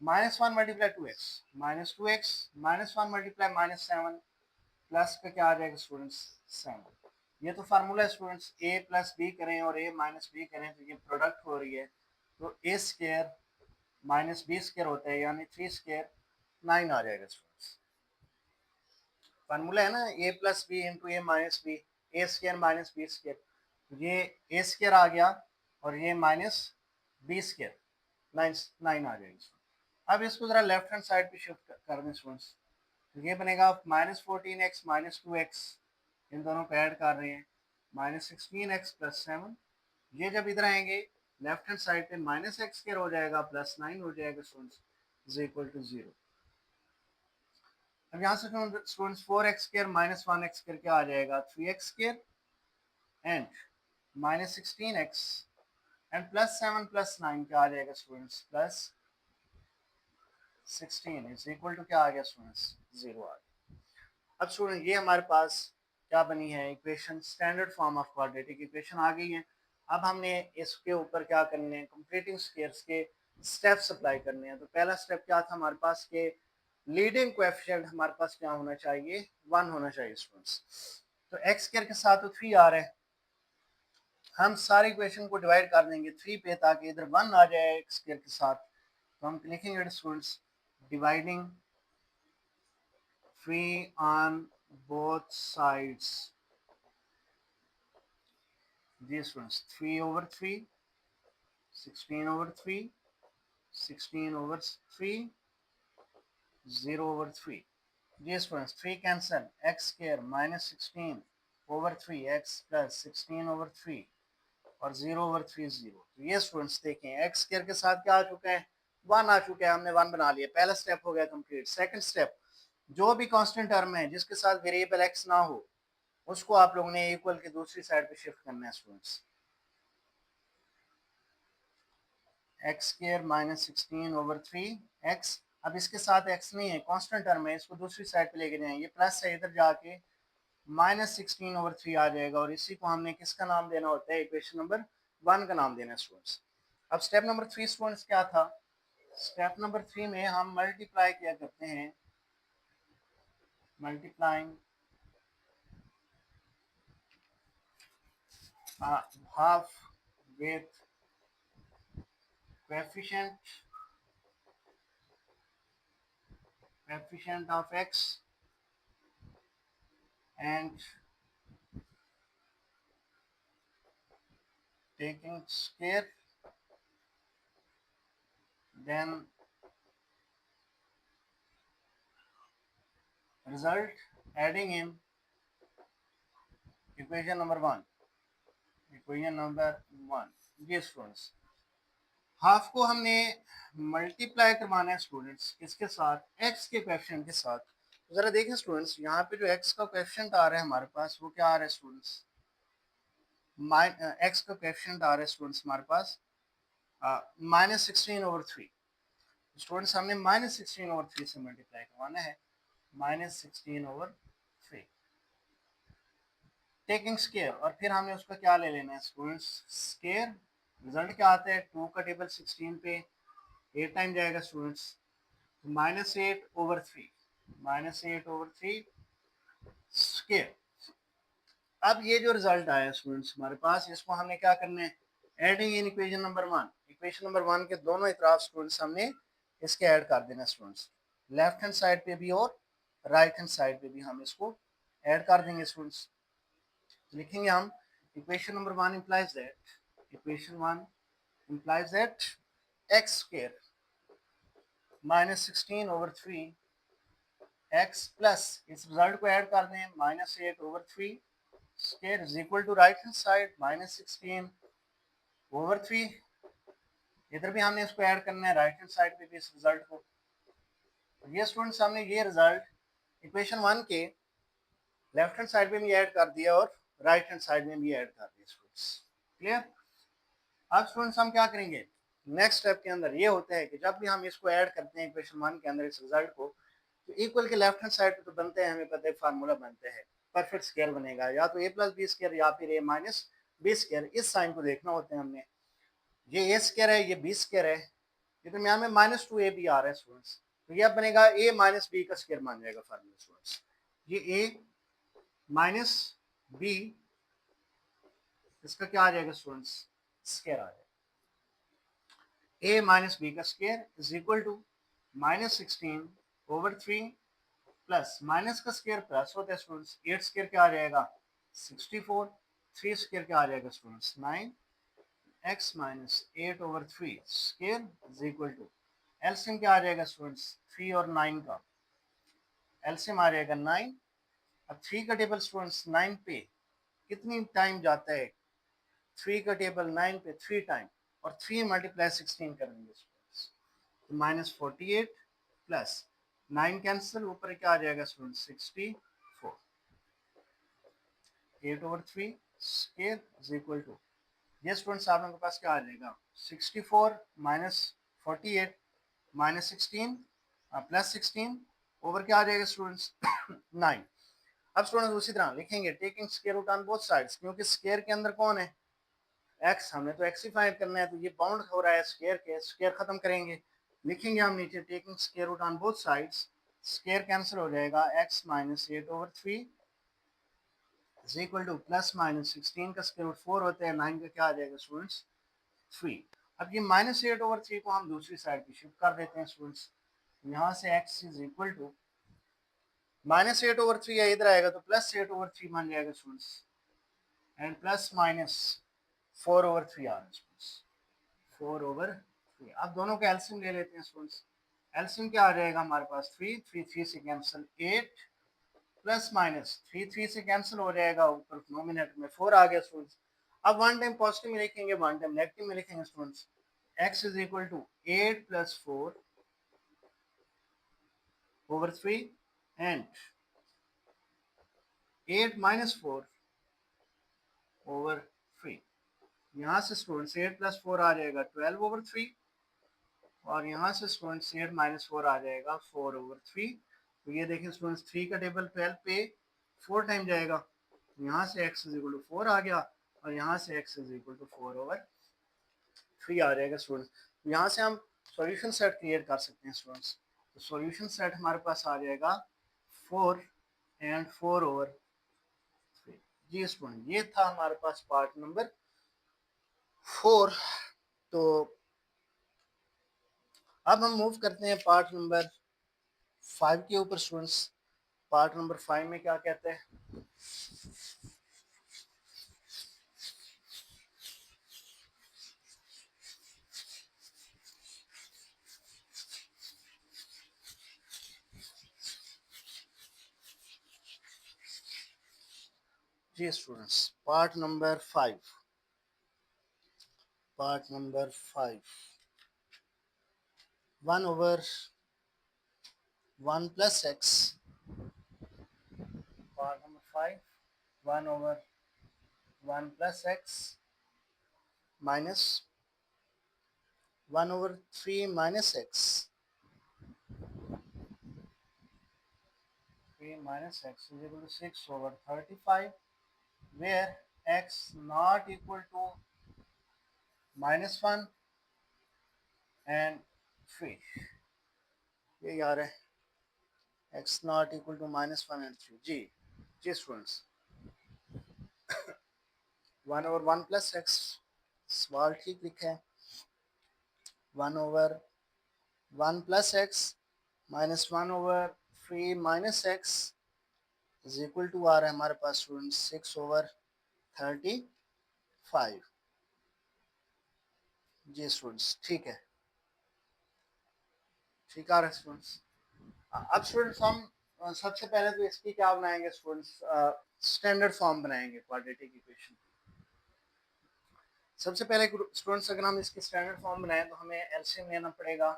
-1 multiply 2x, -2x, -1 multiply -7, plus पे क्या आ जाएगा स्टूडेंट्स 7। ये तो फार्मूला है स्टूडेंट्स, a प्लस बी करें और a माइनस बी करें तो ये प्रोडक्ट हो रही है, तो a² माइनस b² होता है, यानी 3² 9 आ जाएगा स्टूडेंट्स। फार्मूला है ना, a plus B into a minus B, a² minus b², तो ये a² आ गया और ये माइनस b², 9 आ जाएगा। अब इसको जरा लेफ्ट हैंड साइड पे शिफ्ट कर दें स्टूडेंट्स, तो ये बनेगा -14x - 2x, इन दोनों को ऐड कर रहे हैं, -16x + 7। ये जब इधर आएंगे लेफ्ट हैंड साइड पे -x² हो जाएगा प्लस 9 हो जाएगा स्टूडेंट्स, इज इक्वल टू 0। अब यहाँ से स्टूडेंट्स 4x² - 1x² क्या आ जाएगा 3x² एंड -16x एंड +7 + 9 क्या आ जाएगा स्टूडेंट्स +16 इज इक्वल टू क्या आ गया स्टूडेंट्स 0 आ गया। अब स्टूडेंट ये हमारे पास क्या बनी है equation, standard form of quadratic equation आ गई है। अब हमने इसके ऊपर क्या करने हैं, कंप्लीटिंग स्क्वायर्स के स्टेप्स अप्लाई करने हैं। तो पहला स्टेप क्या था हमारे पास के लीडिंग कोएफिशिएंट हमारे पास क्या होना चाहिए, 1 होना चाहिए स्टूडेंट्स। तो x² के साथ तो 3 आ रहा है, हम सारी इक्वेशन को डिवाइड कर देंगे 3 पे ताकि इधर 1 आ जाए x² के साथ। तो हम लिखेंगे students dividing 3 on both sides. These ones 3/3, 16/3, 16/3, 0/3. These ones 3 cancel, x² -16/3 x plus 16/3 और 0/3 0। तो ये स्टूडेंट्स देखें x² के साथ क्या आ चुका है वन आ चुका है, हमने वन बना लिया, पहला स्टेप हो गया कंप्लीट। सेकंड स्टेप, जो भी कांस्टेंट टर्म है जिसके साथ वेरिएबल एक्स ना हो उसको आप लोगों ने इक्वल की दूसरी साइड पे शिफ्ट करना है students. X square minus 16/3 x, अब इसके साथ एक्स नहीं है, कांस्टेंट टर्म है, इसको दूसरी साइड पे लेके जाएंगे, प्लस है इधर जाके -16/3 आ जाएगा, और इसी को हमने किसका नाम देना होता है, इक्वेशन नंबर 1 का नाम देना है स्टूडेंट्स। अब स्टेप नंबर 3 स्टूडेंट्स क्या था, स्टेप नंबर 3 में हम मल्टीप्लाई किया करते हैं, multiplying half with coefficient of x and taking square, then result adding in equation number 1, equation number 1। ये स्टूडेंट्स हाफ को हमने मल्टीप्लाई करवाना है स्टूडेंट्स किसके साथ, एक्स के कोएफिशिएंट के साथ। तो जरा देखें स्टूडेंट्स, यहाँ पे जो एक्स का कोएफिशिएंट आ रहा है हमारे पास वो क्या आ रहा है स्टूडेंट्स, एक्स का कोएफिशिएंट आ रहा है स्टूडेंट्स हमारे पास -16/3। स्टूडेंट्स हमने -16/3 से मल्टीप्लाई करवाना है, -16/3 टेकिंग स्केयर, और फिर हमने उसका क्या ले लेना है स्टूडेंट्स, स्केयर। रिजल्ट क्या आता है, 2 का टेबल 16 पे 8 टाइम जाएगा स्टूडेंट्स, -8/3, -8/3 स्केयर। अब ये जो रिजल्ट आया स्टूडेंट्स हमारे पास, इसको हमने क्या करना है, adding in equation number 1, equation number 1 के दोनों इतराफ स्टूडेंट्स हमने इसके ऐड कर देना स्टूडेंट्स, लेफ्ट हैंड साइड पे भी और राइट हैंड साइड पे भी हम इसको ऐड कर देंगे स्टूडेंट्स। लिखेंगे हम equation number 1 implies that, equation 1 implies that x square -16/3 x plus इस रिजल्ट को ऐड कर दें -8/3 square is equal to right hand side -16/3। इधर भी हमने इसको ऐड करना है राइट हैंड साइड पे भी इस रिजल्ट को। ये स्टूडेंट्स हमने ये रिजल्ट इक्वेशन 1 के लेफ्ट हैंड साइड में भी ऐड कर दिया और राइट हैंड साइड में भी ऐड कर दिया स्टूडेंट्स, क्लियर। अब स्टूडेंट्स हम क्या करेंगे, नेक्स्ट स्टेप के अंदर ये होता है कि जब भी हम इसको ऐड करते हैं इक्वेशन 1 के अंदर इस रिजल्ट को, तो इक्वल के लेफ्ट हैंड साइड पे तो बनते हैं, हमें पता है फार्मूला बनते हैं, परफेक्ट स्क्वायर बनेगा, या तो a + b स्क्वायर या फिर a - b स्क्वायर। इस साइन को देखना होता है हमने, ये a स्क्वायर है, ये b स्क्वायर है, ये तो यहाँ में -2ab आ रहा है स्टूडेंट्स, तो ये अब बनेगा a - b का स्क्वायर मान जाएगा फार्मूला स्टूडेंट्स। ये a - b इसका क्या आ जाएगा स्टूडेंट्स, स्क्वायर आ जाएगा, a - b का square is equal to -16/3 plus minus का स्क्वायर प्लस होता है स्टूडेंट्स, 8 स्क्वायर क्या आ जाएगा 64, 3 स्क्वायर क्या आ जाएगा students 9, x - 8/3 square is equal to LCM क्या आ जाएगा स्टूडेंट्स 3 और 9 का, एलसीएम आ जाएगा 9। अब 3 का टेबल स्टूडेंट्स 9 पे कितनी टाइम जाता है, 3 का टेबल 9 पे 3 टाइम, और 3 × 16 कर देंगे स्टूडेंट्स, तो -48 प्लस 9 कैंसिल, ऊपर क्या आ जाएगा students 64, 8/3 square is equal to, ये स्टूडेंट्स आप लोगों के पास क्या आ जाएगा 64 - 48 - 16 प्लस 16 ओवर क्या आ जाएगा स्टूडेंट्स 9। अब स्टूडेंट्स उसी तरह लिखेंगे taking square root on both sides, क्योंकि स्क्वायर के अंदर कौन है x, हमने तो x ही फाइंड करना है, तो ये बाउंड हो रहा है स्क्वायर के, स्क्वायर खत्म करेंगे, लिखेंगे हम नीचे taking square root on both sides, square cancel हो जाएगा, x - 8/3 is equal to plus -16 का स्क्वायर रूट 4 होता है, 9 का क्या आ जाएगा स्टूडेंट्स 3। अब ये -8/3 को हम दूसरी साइड पे शिफ्ट कर देते हैं स्टूडेंट्स, यहाँ से x इज इक्वल टू -8/3 है, इधर आएगा तो +8/3 बन जाएगा स्टूडेंट्स, एंड प्लस माइनस 4/3 आ रहा है स्टूडेंट्स, 4/3। अब दोनों का एलसीएम ले लेते हैं स्टूडेंट्स, एलसीएम क्या आ जाएगा हमारे पास 3, 3 से कैंसिल 8 प्लस माइनस 3 से कैंसिल हो जाएगा, ऊपर नोमिनेटर में 4 आ गया स्टूडेंट्स। अब वन टाइम पॉजिटिव में लिखेंगे, वन टाइम नेगेटिव में लिखेंगे students, x is equal to 8 plus 4 over 3 and 8 minus 4 over 3. यहाँ से स्टूडेंट्स 8 प्लस 4 आ जाएगा 12 ओवर 3 और यहाँ से स्टूडेंट्स 8 माइनस 4 आ जाएगा 4 ओवर 3. तो ये देखें स्टूडेंट्स 3 का टेबल 12 पे 4 टाइम जाएगा. यहाँ से x इज इक्वल टू 4 आ गया और यहाँ से x is equal to 4 over 3 आ जाएगा स्टूडेंट्स. यहाँ से हम सॉल्यूशन सेट क्रिएट कर सकते हैं स्टूडेंट्स. तो सॉल्यूशन सेट हमारे पास आ जाएगा 4 एंड 4 ओवर 3. जी स्टूडेंट, ये था हमारे पास पार्ट नंबर 4. तो अब हम मूव करते हैं पार्ट नंबर 5 के ऊपर स्टूडेंट्स. पार्ट नंबर 5 में क्या कहते हैं? जी students, part number 5. Part number 5 1 over 1 plus x. Part number 5 1 over 1 plus x minus 1 over 3 minus x. 3 minus x is equal to 6 over 35 where x not equal to minus 1 and 3. ये यार है x not equal to minus 1 and 3. जी स्टूडेंट्स 1 over 1 plus x सवाल ठीक लिखा है. 1 over 1 plus x minus 1 over 3 minus x is equal to आ रहा है हमारे पास स्टूडेंट्स 6 over 35. जी स्टूडेंट्स ठीक है, ठीक आ रहा है स्टूडेंट्स. अब स्टूडेंट्स हम सबसे पहले तो इसकी क्या बनाएंगे स्टूडेंट्स? स्टैंडर्ड फॉर्म बनाएंगे क्वाड्रेटिक इक्वेशन. सबसे पहले स्टूडेंट्स अगर हम इसकी स्टैंडर्ड फॉर्म बनाएं तो हमें एलसीएम लेना पड़ेगा.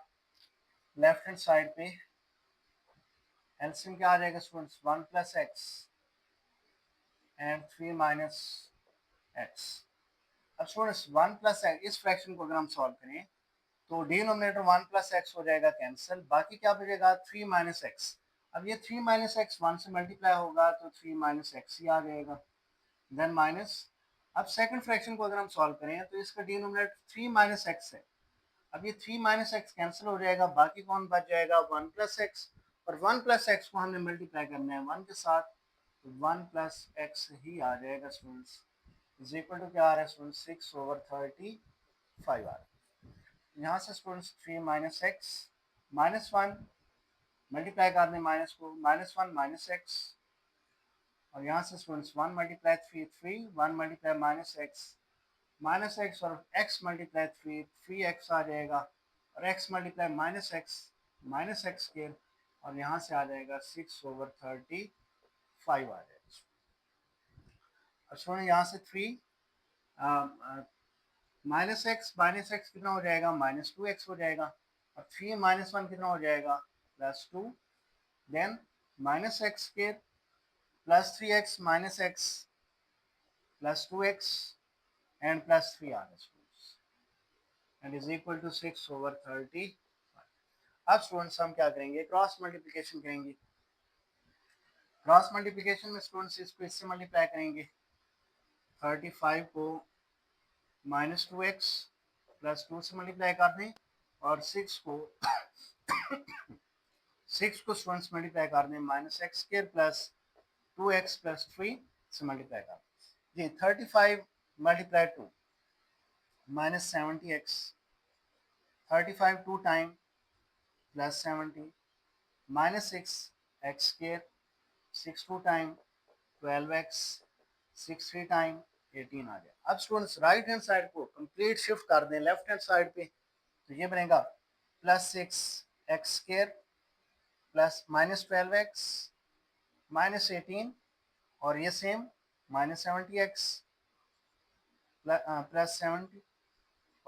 लेफ्ट हैंड साइड पे एलसीएम क्या आ जाएगा students? 1 plus x and 3 minus x. अब स्टूडेंट्स 1 प्लस एक्स, इस फ्रैक्शन को अगर हम सॉल्व करें तो डिनोमिनेटर 1 प्लस एक्स हो जाएगा कैंसिल, बाकी क्या बचेगा 3 माइनस एक्स. अब ये 3 माइनस एक्स 1 से मल्टीप्लाई होगा तो 3 माइनस एक्स ही आ जाएगा. देन माइनस, अब सेकंड फ्रैक्शन को अगर हम सॉल्व करें तो इसका डिनोमिनेटर 3 माइनस एक्स है. अब ये 3 माइनस एक्स कैंसिल हो जाएगा, बाकी कौन बच जाएगा 1 प्लस एक्स. और 1 प्लस एक्स को हमने मल्टीप्लाई करना है 1 के साथ, तो 1 प्लस एक्स ही आ जाएगा स्टूडेंट्स. इज इक्वल टू क्या आ रहा है स्टूडेंट्स? 6 ओवर 35 आ रहा है. यहाँ से students 3 minus x minus 1 multiply कर दें माइनस को, माइनस 1 माइनस एक्स. और यहाँ से students 1 multiply 3 1 multiply minus x और x मल्टीप्लाई 3 एक्स आ जाएगा और x multiply minus x square और यहाँ से आ जाएगा 6 ओवर 35 आ जाएगा. और स्टूडेंट यहाँ से 3 माइनस एक्स कितना हो जाएगा? माइनस 2x हो जाएगा. और 3 माइनस 1 कितना हो जाएगा? Plus 2. Then minus x square plus 3x minus x plus 2x and plus 3 आ रहा है and is equal to 6 over 35. अब स्टूडेंट्स हम क्या करेंगे? क्रॉस मल्टीप्लिकेशन करेंगे. क्रॉस मल्टीप्लिकेशन में स्टूडेंट्स इसको इससे मल्टीप्लाई करेंगे. 35 को माइनस 2x प्लस 2 से मल्टीप्लाई कर दें और 6 को स्टूडेंट्स मल्टीप्लाई कर दें minus x square plus 2x plus 3 से मल्टीप्लाई कर दें. जी 35 multiply 2 minus 70x. 35 2 time plus 70 minus 6 x square. 6 2 time 12x. 6 3 time 18 आ जाए. अब स्टूडेंट्स राइट हैंड साइड को कंप्लीट शिफ्ट कर दें लेफ्ट हैंड साइड पे, तो ये बनेगा plus 6 x square plus minus 12x minus 18 और ये सेम माइनस 70x प्लस 70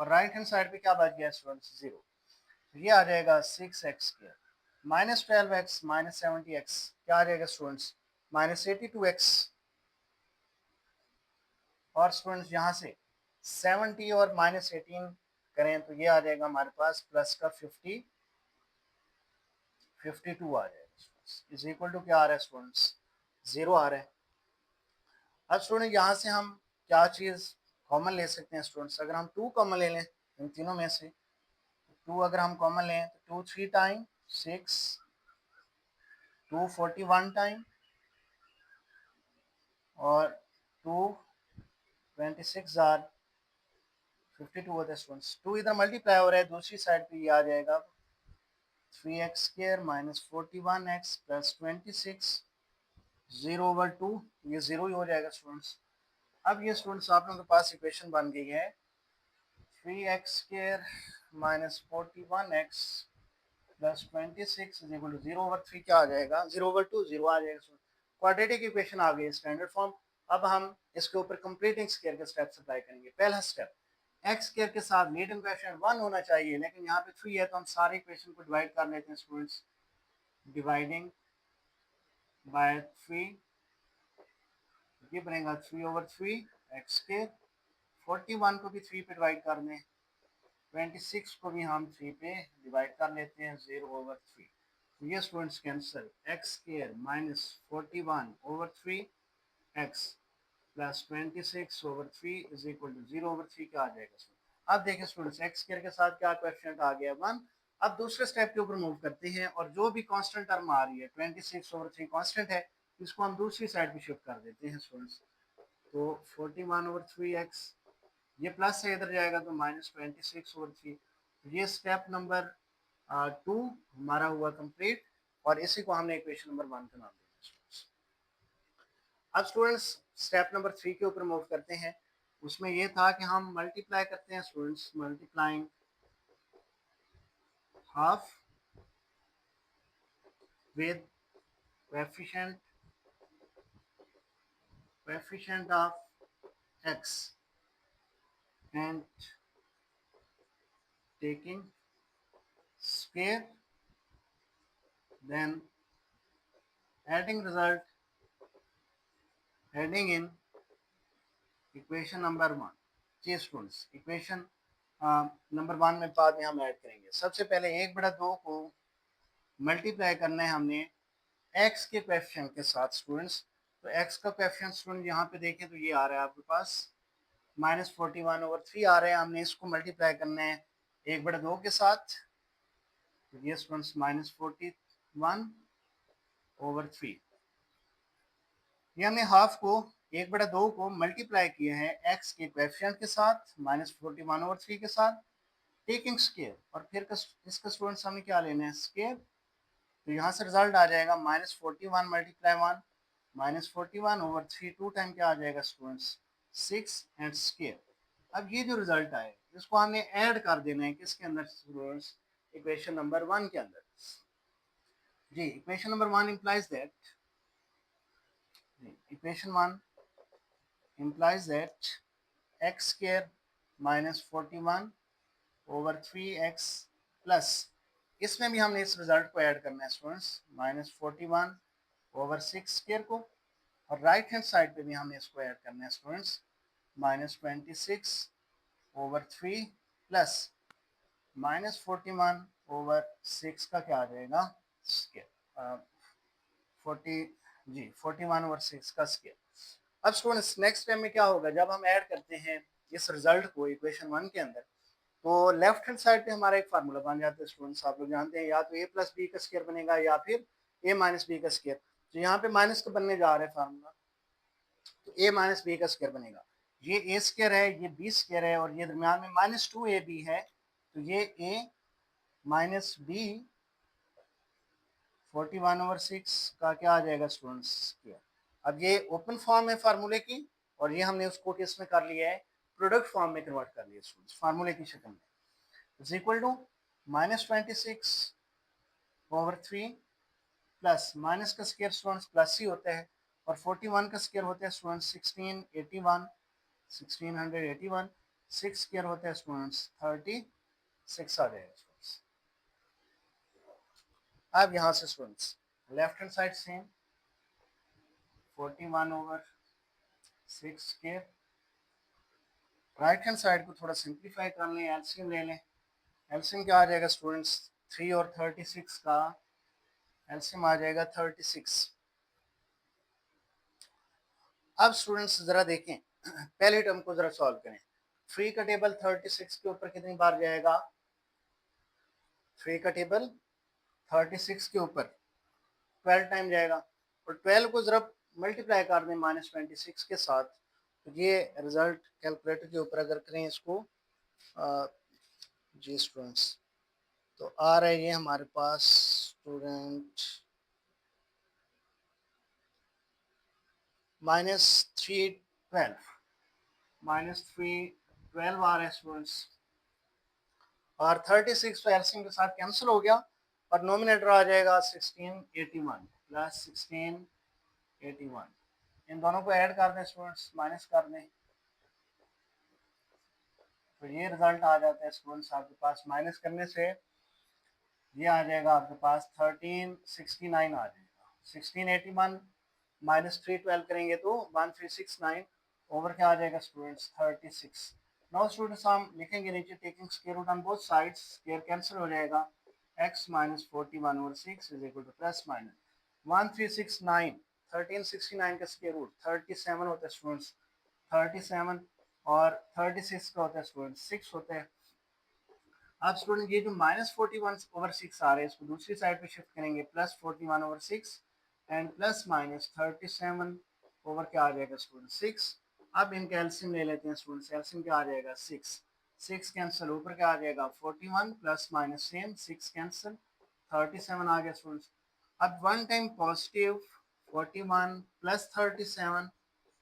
और राइट हैंड साइड पे क्या बच गया स्टूडेंट्स 0। तो ये आ जाएगा 6x² minus 12x minus 70x क्या आ जाएगा स्टूडेंट्स माइनस 82x। और स्टूडेंट्स यहाँ से 70 और माइनस 18 करें तो ये आ जाएगा हमारे पास प्लस का 52 आ जाएगा इज इक्वल टू क्या आ रहा है स्टूडेंट्स 0 आ रहा है। अब स्टूडेंट यहाँ से हम क्या चीज़ कॉमन ले सकते हैं स्टूडेंट्स, अगर हम 2 कॉमन ले लें इन तीनों में से 2 अगर हम कॉमन लें तो 2 3 टाइम 6 2 41 टाइम और 2 26 आर 52 होता है स्टूडेंट्स। 2 इधर मल्टीप्लाई हो रहा है दूसरी साइड पे ये आ जाएगा 3x² माइनस 41x प्लस 26 0/2 ये 0 ही हो जाएगा स्टूडेंट्स। अब ये स्टूडेंट्स आप लोगों के पास इक्वेशन बन गई है 3x² minus 41x plus 26 is equal to 0/3 क्या आ जाएगा 0/2 0 आ जाएगा। क्वाड्रेटिक इक्वेशन आ गई स्टैंडर्ड फॉर्म। अब हम इसके ऊपर कंप्लीटिंग स्क्वायर के स्टेप्स अप्लाई करेंगे। पहला स्टेप एक्स स्क्वायर के साथ लीडिंग कोएफिशिएंट 1 होना चाहिए, लेकिन यहाँ पे 3 है तो हम सारे इक्वेशन को डिवाइड कर लेते हैं स्टूडेंट्स। डिवाइडिंग बाय 3 ये बनेगा 3/3 एक्स स्क्वायर। 41 को भी 3 पे डिवाइड कर दें, 26 को भी हम 3 पे डिवाइड कर लेते हैं 0/3। तो ये students cancel x square minus 41/3 x plus 26/3 is equal to 0/3 क्या आ जाएगा। अब देखिए स्टूडेंट्स एक्स स्क्वायर के साथ क्या कोएफिशिएंट आ गया 1। अब दूसरे स्टेप के ऊपर मूव करते हैं और जो भी कांस्टेंट टर्म आ रही है 26/3 कांस्टेंट है, इसको हम दूसरी साइड पे शिफ्ट कर देते हैं स्टूडेंट्स। तो 41/3x ये प्लस से इधर जाएगा तो माइनस 26/3। ये स्टेप नंबर 2 हमारा हुआ कंप्लीट और इसी को हमने इक्वेशन नंबर 1 का नाम दिया। अब स्टूडेंट्स स्टेप नंबर 3 के ऊपर मूव करते हैं। उसमें यह था कि हम मल्टीप्लाई करते हैं students, multiplying half with coefficient of x and taking square, then adding result, adding in equation number 1। जी स्टूडेंट्स इक्वेशन नंबर 1 में बाद में हम ऐड करेंगे। सबसे पहले 1/2 को मल्टीप्लाई करना है हमने x के कोएफिशिएंट के साथ स्टूडेंट्स। तो x का कोएफिशिएंट स्टूडेंट यहाँ पे देखें तो ये आ रहा है आपके पास -41/3 आ रहे हैं। हमने इसको मल्टीप्लाई करना है 1/2 के साथ, तो ये स्टूडेंट्स -41/3। ये हमने हाफ को 1/2 को मल्टीप्लाई किया है x के कोएफिशिएंट के साथ -41/3 के साथ टेकिंग स्क्वायर, और फिर इसका स्टूडेंट्स हमें क्या लेना है स्क्वायर। तो यहाँ से रिजल्ट आ जाएगा -41 मल्टीप्लाई 1 -41/3 2 टाइम क्या आ जाएगा स्टूडेंट्स 6 एंड स्क्वायर। अब ये जो रिजल्ट आए इसको हमने ऐड कर देना है किसके अंदर स्टूडेंट्स इक्वेशन नंबर 1 के अंदर। जी equation number 1 implies that equation 1 implies that x square minus 41/3x plus इसमें भी हमने इस रिजल्ट को ऐड करना है स्टूडेंट्स -41/6 स्क्वायर को, और राइट हैंड साइड पे भी हमने इसको ऐड करना है स्टूडेंट्स -26/3 प्लस -41/6 का क्या आ जाएगा स्क्वायर 41/6 का स्क्वायर। अब स्टूडेंट्स नेक्स्ट टाइम में क्या होगा जब हम ऐड करते हैं इस रिजल्ट को इक्वेशन 1 के अंदर, तो लेफ्ट हैंड साइड पे हमारा एक फार्मूला बन जाता है स्टूडेंट्स। आप लोग जानते हैं या तो a प्लस बी का स्क्वायर बनेगा या फिर a माइनस बी का स्क्वायर। तो यहाँ पे माइनस का बनने जा रहा है फार्मूला, तो a माइनस बी का स्क्वायर बनेगा। ये a स्क्वायर है, ये b स्क्वायर है और ये दरमियान में -2ab है, तो ये a माइनस बी 41/6 का क्या आ जाएगा स्टूडेंट्स स्क्वायर। अब ये ओपन फॉर्म है फार्मूले की और ये हमने उसको किस में कर लिया है प्रोडक्ट फॉर्म में कन्वर्ट कर लिया स्टूडेंट्स फार्मूले की शक्ल में। Is equal to -26/3 plus minus का स्क्वायर स्टूडेंट्स प्लस ही होता है और 41 का स्क्वायर होता है स्टूडेंट्स 1681 6 स्क्वायर होता है स्टूडेंट्स 36 आ जाएगा स्टूडेंट्स। अब यहाँ से students left hand side same 41/6 square, right hand side को थोड़ा सिंप्लीफाई कर लें, एलसीएम ले लें। एलसीएम क्या आ जाएगा स्टूडेंट्स 3 और 36 का एलसीएम आ जाएगा 36। अब स्टूडेंट्स जरा देखें पहले टर्म को जरा सॉल्व करें। 3 का टेबल 36 के ऊपर कितनी बार जाएगा? 3 का टेबल 36 के ऊपर 12 टाइम जाएगा, और 12 को जरा मल्टीप्लाई कर दें -26 के साथ, तो ये रिजल्ट कैलकुलेटर के ऊपर अगर करें इसको जी स्टूडेंट्स, तो आ रहा है ये हमारे पास स्टूडेंट -312 -312 आ रहा है स्टूडेंट्स, और 36 तो एलसीएम के साथ कैंसिल हो गया, और नोमिनेटर आ जाएगा 1681 प्लस 1681। इन दोनों को ऐड कर दें स्टूडेंट्स, माइनस कर दें, तो ये रिजल्ट आ जाता है स्टूडेंट्स आपके पास। माइनस करने से ये आ जाएगा आपके पास 1369 आ जाएगा। 1681 -312 करेंगे तो 1369 ओवर क्या आ जाएगा स्टूडेंट्स 36। नाउ स्टूडेंट्स हम लिखेंगे नीचे taking square root on both sides, square cancel हो जाएगा, x - 41/6 is equal to plus minus 1369, 1369 का स्क्वायर रूट 37 होता है स्टूडेंट्स, 37, और 36 का होता है स्टूडेंट्स 6 होता है। अब स्टूडेंट ये जो -41/6 आ रहा है इसको दूसरी साइड पे शिफ्ट करेंगे, +41/6 एंड प्लस माइनस 37 ओवर क्या आ जाएगा स्टूडेंट 6। अब इनका एलसीएम ले लेते हैं स्टूडेंट्स, एलसीएम क्या आ जाएगा 6, 6 कैंसिल, ऊपर क्या आ जाएगा 41 प्लस माइनस सेम 6 कैंसिल 37 आ गया स्टूडेंट्स। अब one time positive 41 plus 37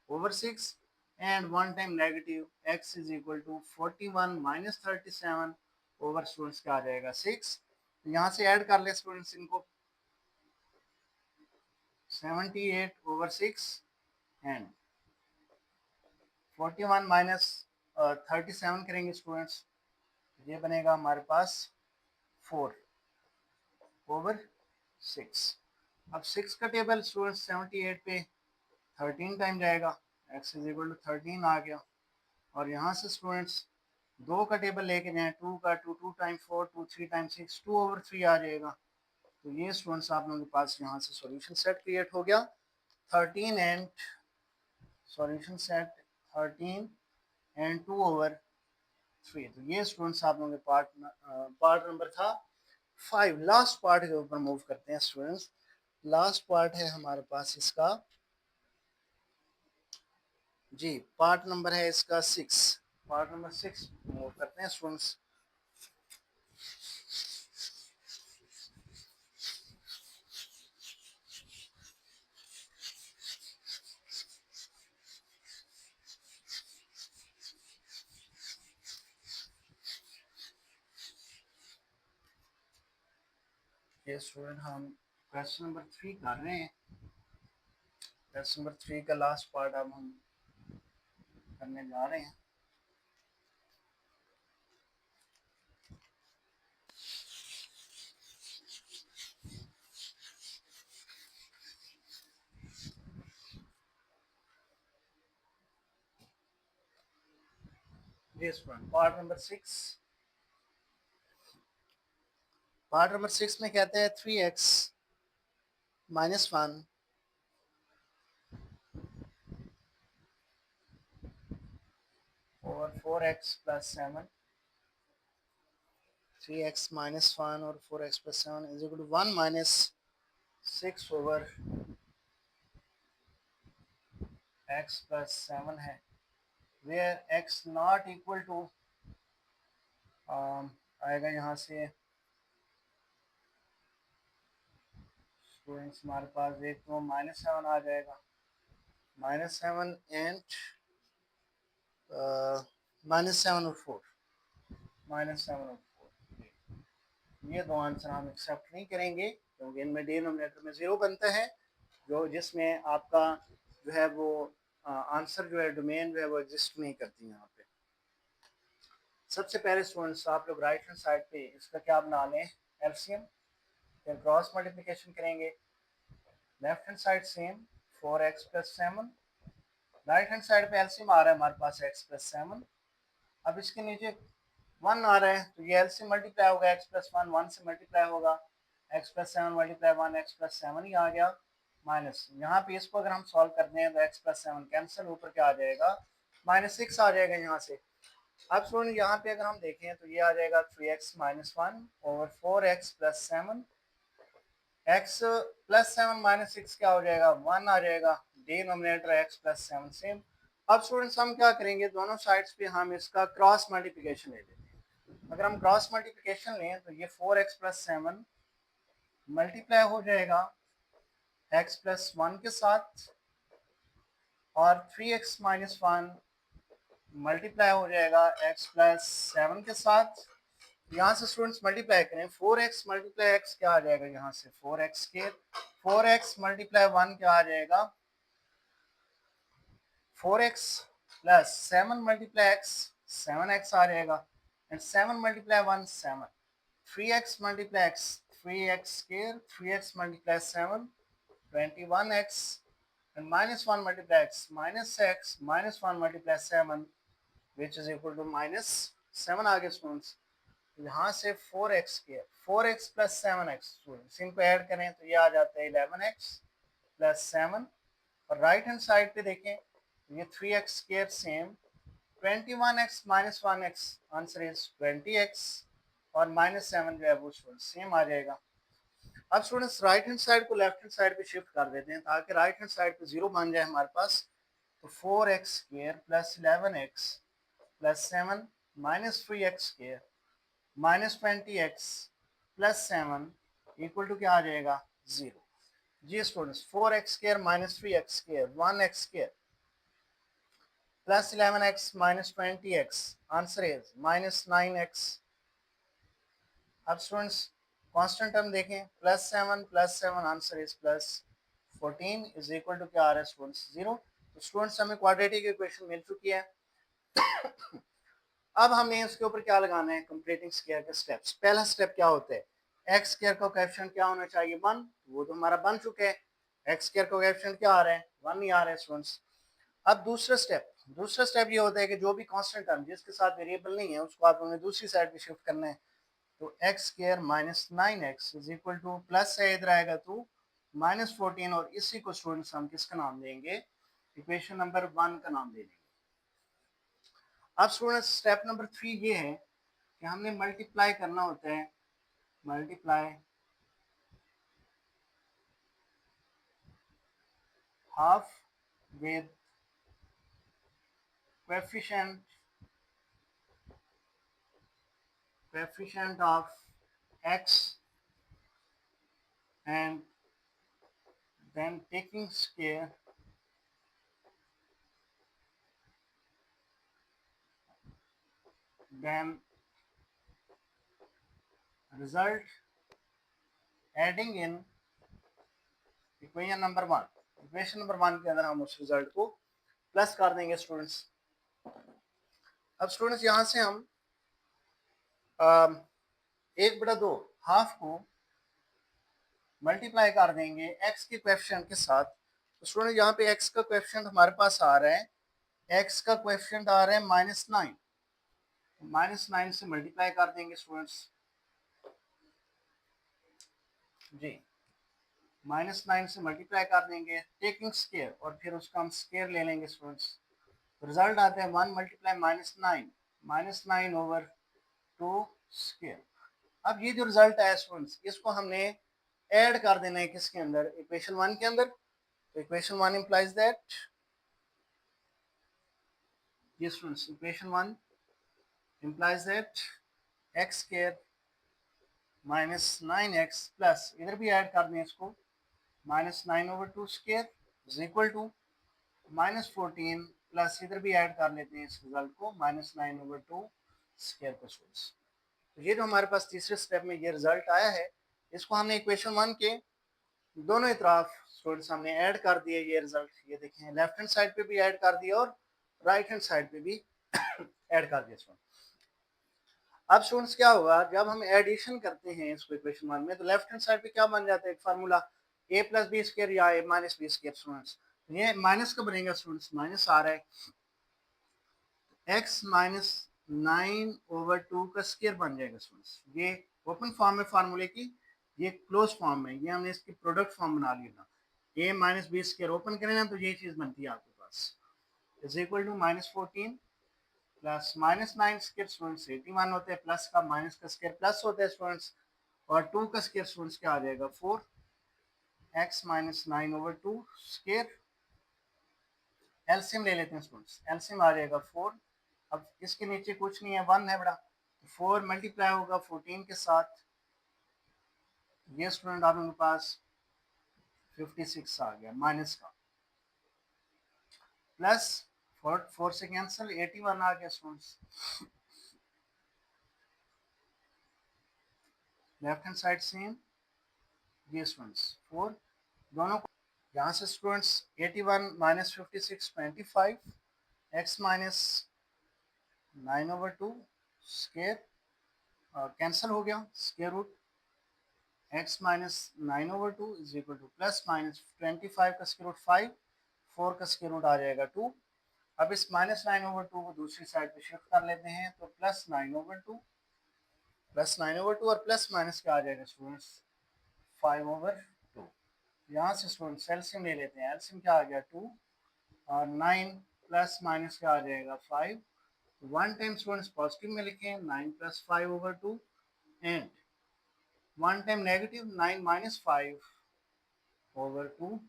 over 6 and one time negative x is equal to 41 minus 37 over students क्या आ जाएगा 6। तो यहाँ से ऐड कर ले स्टूडेंट्स इनको 78/6 एंड 41 माइनस 37 करेंगे स्टूडेंट्स, ये बनेगा हमारे पास 4/6। अब 6 का टेबल स्टूडेंट्स 78 पे 13 टाइम जाएगा, x इज इक्वल टू 13 आ गया, और यहाँ से स्टूडेंट्स 2 का टेबल लेके जाएं, 2 का 2 2 टाइम 4 2 3 टाइम 6 2/3 आ जाएगा। तो ये स्टूडेंट्स आप लोगों के पास यहाँ से सॉल्यूशन सेट क्रिएट हो गया 13 एंड सॉल्यूशन सेट 13 एंड 2/3। तो ये स्टूडेंट्स आप लोगों के पार्ट नंबर था 5। लास्ट पार्ट के ऊपर मूव करते हैं स्टूडेंट्स। लास्ट पार्ट है हमारे पास इसका जी, पार्ट नंबर है इसका 6। पार्ट नंबर 6 मूव करते हैं स्टूडेंट्स। ये स्टूडेंट हम क्वेश्चन नंबर 3 कर रहे हैं। क्वेश्चन नंबर 3 का लास्ट पार्ट अब हम करने जा रहे हैं। ये student part number 6, part number 6 में कहते हैं 3x - 1 और 4x + 7, 3x - 1 और 4x + 7 is equal to 1 - 6/x + 7 है, where x not equal to आएगा यहाँ से स्टूडेंट्स हमारे पास एक तो -7 आ जाएगा, -7 एंड -7 और 4, -7 और 4, ये दो आंसर हम एक्सेप्ट नहीं करेंगे क्योंकि इनमें डिनोमिनेटर में 0 बनता है, जो जिसमें आपका जो है वो आंसर जो है डोमेन जो है वो एग्जिस्ट नहीं करती यहाँ पे। सबसे पहले स्टूडेंट्स आप लोग राइट हैंड साइड पे इसका क्या बना लें, एलसीएम, फिर क्रॉस मल्टीप्लिकेशन करेंगे। Left hand side same 4x plus 7, right hand side पे एलसीएम आ रहा है हमारे पास x प्लस 7। अब इसके नीचे 1 आ रहा है तो ये एलसीएम मल्टीप्लाई होगा, x प्लस 1 1 से मल्टीप्लाई होगा, x plus 7 multiply 1 x plus 7 ही आ गया, माइनस यहाँ पे इसको अगर हम सॉल्व करते हैं तो x प्लस 7 कैंसिल, ऊपर क्या आ जाएगा -6 आ जाएगा यहाँ से। अब स्टूडेंट यहाँ पे अगर हम देखें तो ये आ जाएगा 3x minus 1 over 4x plus 7, x plus 7 minus 6 क्या हो जाएगा 1 आ जाएगा, डिनोमिनेटर x प्लस 7 सेम। अब स्टूडेंट्स हम क्या करेंगे, दोनों साइड्स पे हम इसका क्रॉस मल्टीप्लिकेशन ले लेते हैं। अगर हम क्रॉस मल्टीप्लिकेशन लें तो ये 4x प्लस 7 मल्टीप्लाई हो जाएगा x प्लस 1 के साथ, और 3x माइनस 1 मल्टीप्लाई हो जाएगा x प्लस 7 के साथ। यहाँ से स्टूडेंट्स मल्टीप्लाई करें, 4x मल्टीप्लाई x क्या आ जाएगा, यहाँ से 4x के 4x मल्टीप्लाई 1 क्या आ जाएगा 4x plus 7 multiply x 7x आ जाएगा, and 7 multiply 1 7, 3x multiply x 3x square, 3x multiply 7 21x, and -1 multiply x minus x minus 1 multiply 7 which is equal to -7 आ गया स्टूडेंट्स। यहाँ से 4x के 4x प्लस 7x स्टूडेंट्स इनको ऐड करें तो ये आ जाता है 11x प्लस 7, और राइट हैंड साइड पे देखें ये 3x square same, 21x minus 1x answer is 20x, और -7 जो है वो सेम आ जाएगा। अब स्टूडेंट्स राइट हैंड साइड को लेफ्ट हैंड साइड पे शिफ्ट कर देते हैं ताकि राइट हैंड साइड पे 0 बन जाए हमारे पास। तो 4x square plus 11x plus 7 minus 3x square minus 20x plus 7 equal to क्या आ जाएगा 0। जी students 4x square minus 3x square 1x square plus 11x minus 20x answer is -9x। अब स्टूडेंट्स कांस्टेंट टर्म देखें plus 7 answer is +14 is equal to क्या आ रहा है स्टूडेंट्स 0। तो स्टूडेंट्स हमें क्वाड्रेटिक इक्वेशन मिल चुकी है। अब हमें उसके ऊपर क्या लगाना है, कंप्लीटिंग स्क्वायर के स्टेप्स। पहला स्टेप क्या होता है, एक्स स्क्वायर का कोएफिशिएंट क्या होना चाहिए 1, वो तो हमारा बन चुके हैं, एक्स स्क्वायर का कोएफिशिएंट क्या आ रहा है 1 ही आ रहा है स्टूडेंट्स। अब दूसरा स्टेप ये होता है कि जो भी कांस्टेंट टर्म जिसके साथ वेरिएबल नहीं है उसको आप हमें दूसरी साइड पे शिफ्ट करना है। तो x square minus 9x is equal to plus है इधर आएगा तो -14, और इसी को स्टूडेंट्स हम किसका नाम देंगे, इक्वेशन नंबर 1 का नाम दे देंगे। अब स्टूडेंट्स स्टेप नंबर 3 ये है कि हमने मल्टीप्लाई करना होता है, multiply half with coefficient of x and then taking square then result adding in equation number 1। Equation number 1 के अंदर हम उस रिजल्ट को प्लस कर देंगे स्टूडेंट्स। अब स्टूडेंट्स यहाँ से हम 1/2 हाफ को मल्टीप्लाई कर देंगे x के कोएफिशिएंट के साथ। तो स्टूडेंट यहाँ पे x का कोएफिशिएंट हमारे पास आ रहा है, x का कोएफिशिएंट आ रहा है -9, -9 से मल्टीप्लाई कर देंगे स्टूडेंट्स जी, -9 से मल्टीप्लाई कर देंगे टेकिंग स्क्वायर, और फिर उसका हम स्क्वायर ले लेंगे स्टूडेंट्स। रिजल्ट आता है 1 मल्टीप्लाई -9 ओवर 2 स्क्वायर। अब ये जो रिजल्ट आया स्टूडेंट्स इसको हमने ऐड कर देना है किसके अंदर, इक्वेशन 1 के अंदर। तो इक्वेशन 1 इंप्लाइज दैट, ये students equation 1 implies that x square -9x plus इधर भी ऐड कर दें इसको -9 over 2 square is equal to -14 plus इधर भी ऐड कर लेते हैं इस रिजल्ट को -9 ओवर 2 स्क्वायर को स्टूडेंट्स। तो ये जो हमारे पास तीसरे स्टेप में ये रिजल्ट आया है इसको हमने इक्वेशन 1 के दोनों तरफ स्टूडेंट्स हमने ऐड कर दिए। ये रिजल्ट ये देखें लेफ्ट हैंड साइड पे भी ऐड कर दिया और राइट हैंड साइड पे भी ऐड कर दिया स्टूडेंट। अब स्टूडेंट्स क्या होगा, जब हम एडिशन करते हैं इसको इक्वेशन वन में, तो लेफ्ट हैंड साइड पे क्या बन जाता है, एक फार्मूला ए प्लस बी स्क्वायर या ए माइनस बी स्क्वायर। स्टूडेंट्स ये माइनस का बनेगा, स्टूडेंट्स माइनस आ रहा है, एक्स माइनस 9/2 का स्क्वायर बन जाएगा। स्टूडेंट्स ये ओपन फॉर्म में फार्मूले की, ये क्लोज फॉर्म में, ये हमने इसकी प्रोडक्ट फॉर्म बना लिया था। A minus b square open करें ना तो ये चीज बनती है आपके पास, is equal to -14 plus -9 square students 81 होते हैं, प्लस का माइनस का स्क्वायर प्लस होता है स्टूडेंट्स, और 2 का स्क्वायर स्टूडेंट्स क्या आ जाएगा 4, एक्स माइनस 9/2 स्क्वायर। एलसीएम ले लेते हैं स्टूडेंट्स, एलसीएम आ जाएगा 4। अब इसके नीचे कुछ नहीं है, 1 है बड़ा, 4 मल्टीप्लाई होगा 14 के साथ, ये स्टूडेंट आप लोगों के पास 56 आ गया माइनस का, प्लस 4 से कैंसिल 81 आ गया students. Left hand side same, ये स्टूडेंट्स 4 दोनों को यहाँ से students 81 minus 56 25, x minus 9/2 square cancel हो गया, square root x minus 9/2 is equal to plus minus 25 का स्क्वायर रूट 5, 4 का स्क्वायर रूट आ जाएगा 2। अब इस -9/2 को दूसरी साइड पे शिफ्ट कर लेते हैं, तो +9/2 और प्लस माइनस क्या आ जाएगा स्टूडेंट्स 5/2। यहाँ से स्टूडेंट्स एलसीएम ले लेते हैं, एलसीएम क्या आ गया 2 और 9 प्लस माइनस क्या आ जाएगा 5। वन टाइम स्टूडेंट्स पॉजिटिव में लिखें 9 + 5/2 एंड वन टाइम नेगेटिव 9 - 5/2।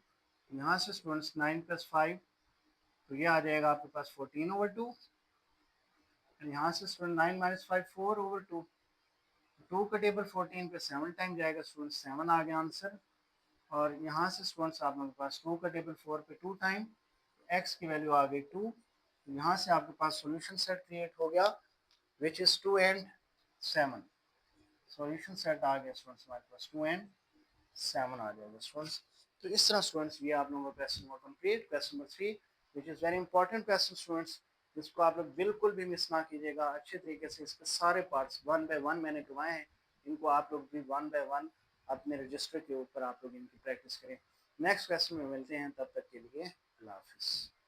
यहाँ से स्टूडेंट्स 9 + 5 तो ये आ जाएगा आपके पास 14/2। यहाँ से स्टूडेंट 9 - 5 4/2, 2 का टेबल 14 पे 7 टाइम जाएगा स्टूडेंट, 7 आ गया आंसर। और यहाँ से स्टूडेंट्स आप लोगों के पास 2 का टेबल 4 पे 2 टाइम, एक्स की वैल्यू आ गई 2। यहाँ से आपके पास सॉल्यूशन सेट क्रिएट हो गया which is 2 and 7। Solution set आ गया स्टूडेंट्स हमारे पास 2 and 7 आ जाएगा स्टूडेंट्स। तो इस तरह स्टूडेंट्स ये आप लोगों का question number complete, question number 3 which is very important question students, जिसको आप लोग बिल्कुल भी मिस ना कीजिएगा। अच्छे तरीके से इसके सारे पार्ट्स 1 by 1 मैंने करवाए हैं, इनको आप लोग भी 1 by 1 अपने रजिस्टर के ऊपर आप लोग इनकी प्रैक्टिस करें। नेक्स्ट क्वेश्चन में मिलते हैं, तब तक के लिए अल्लाह हाफिज़।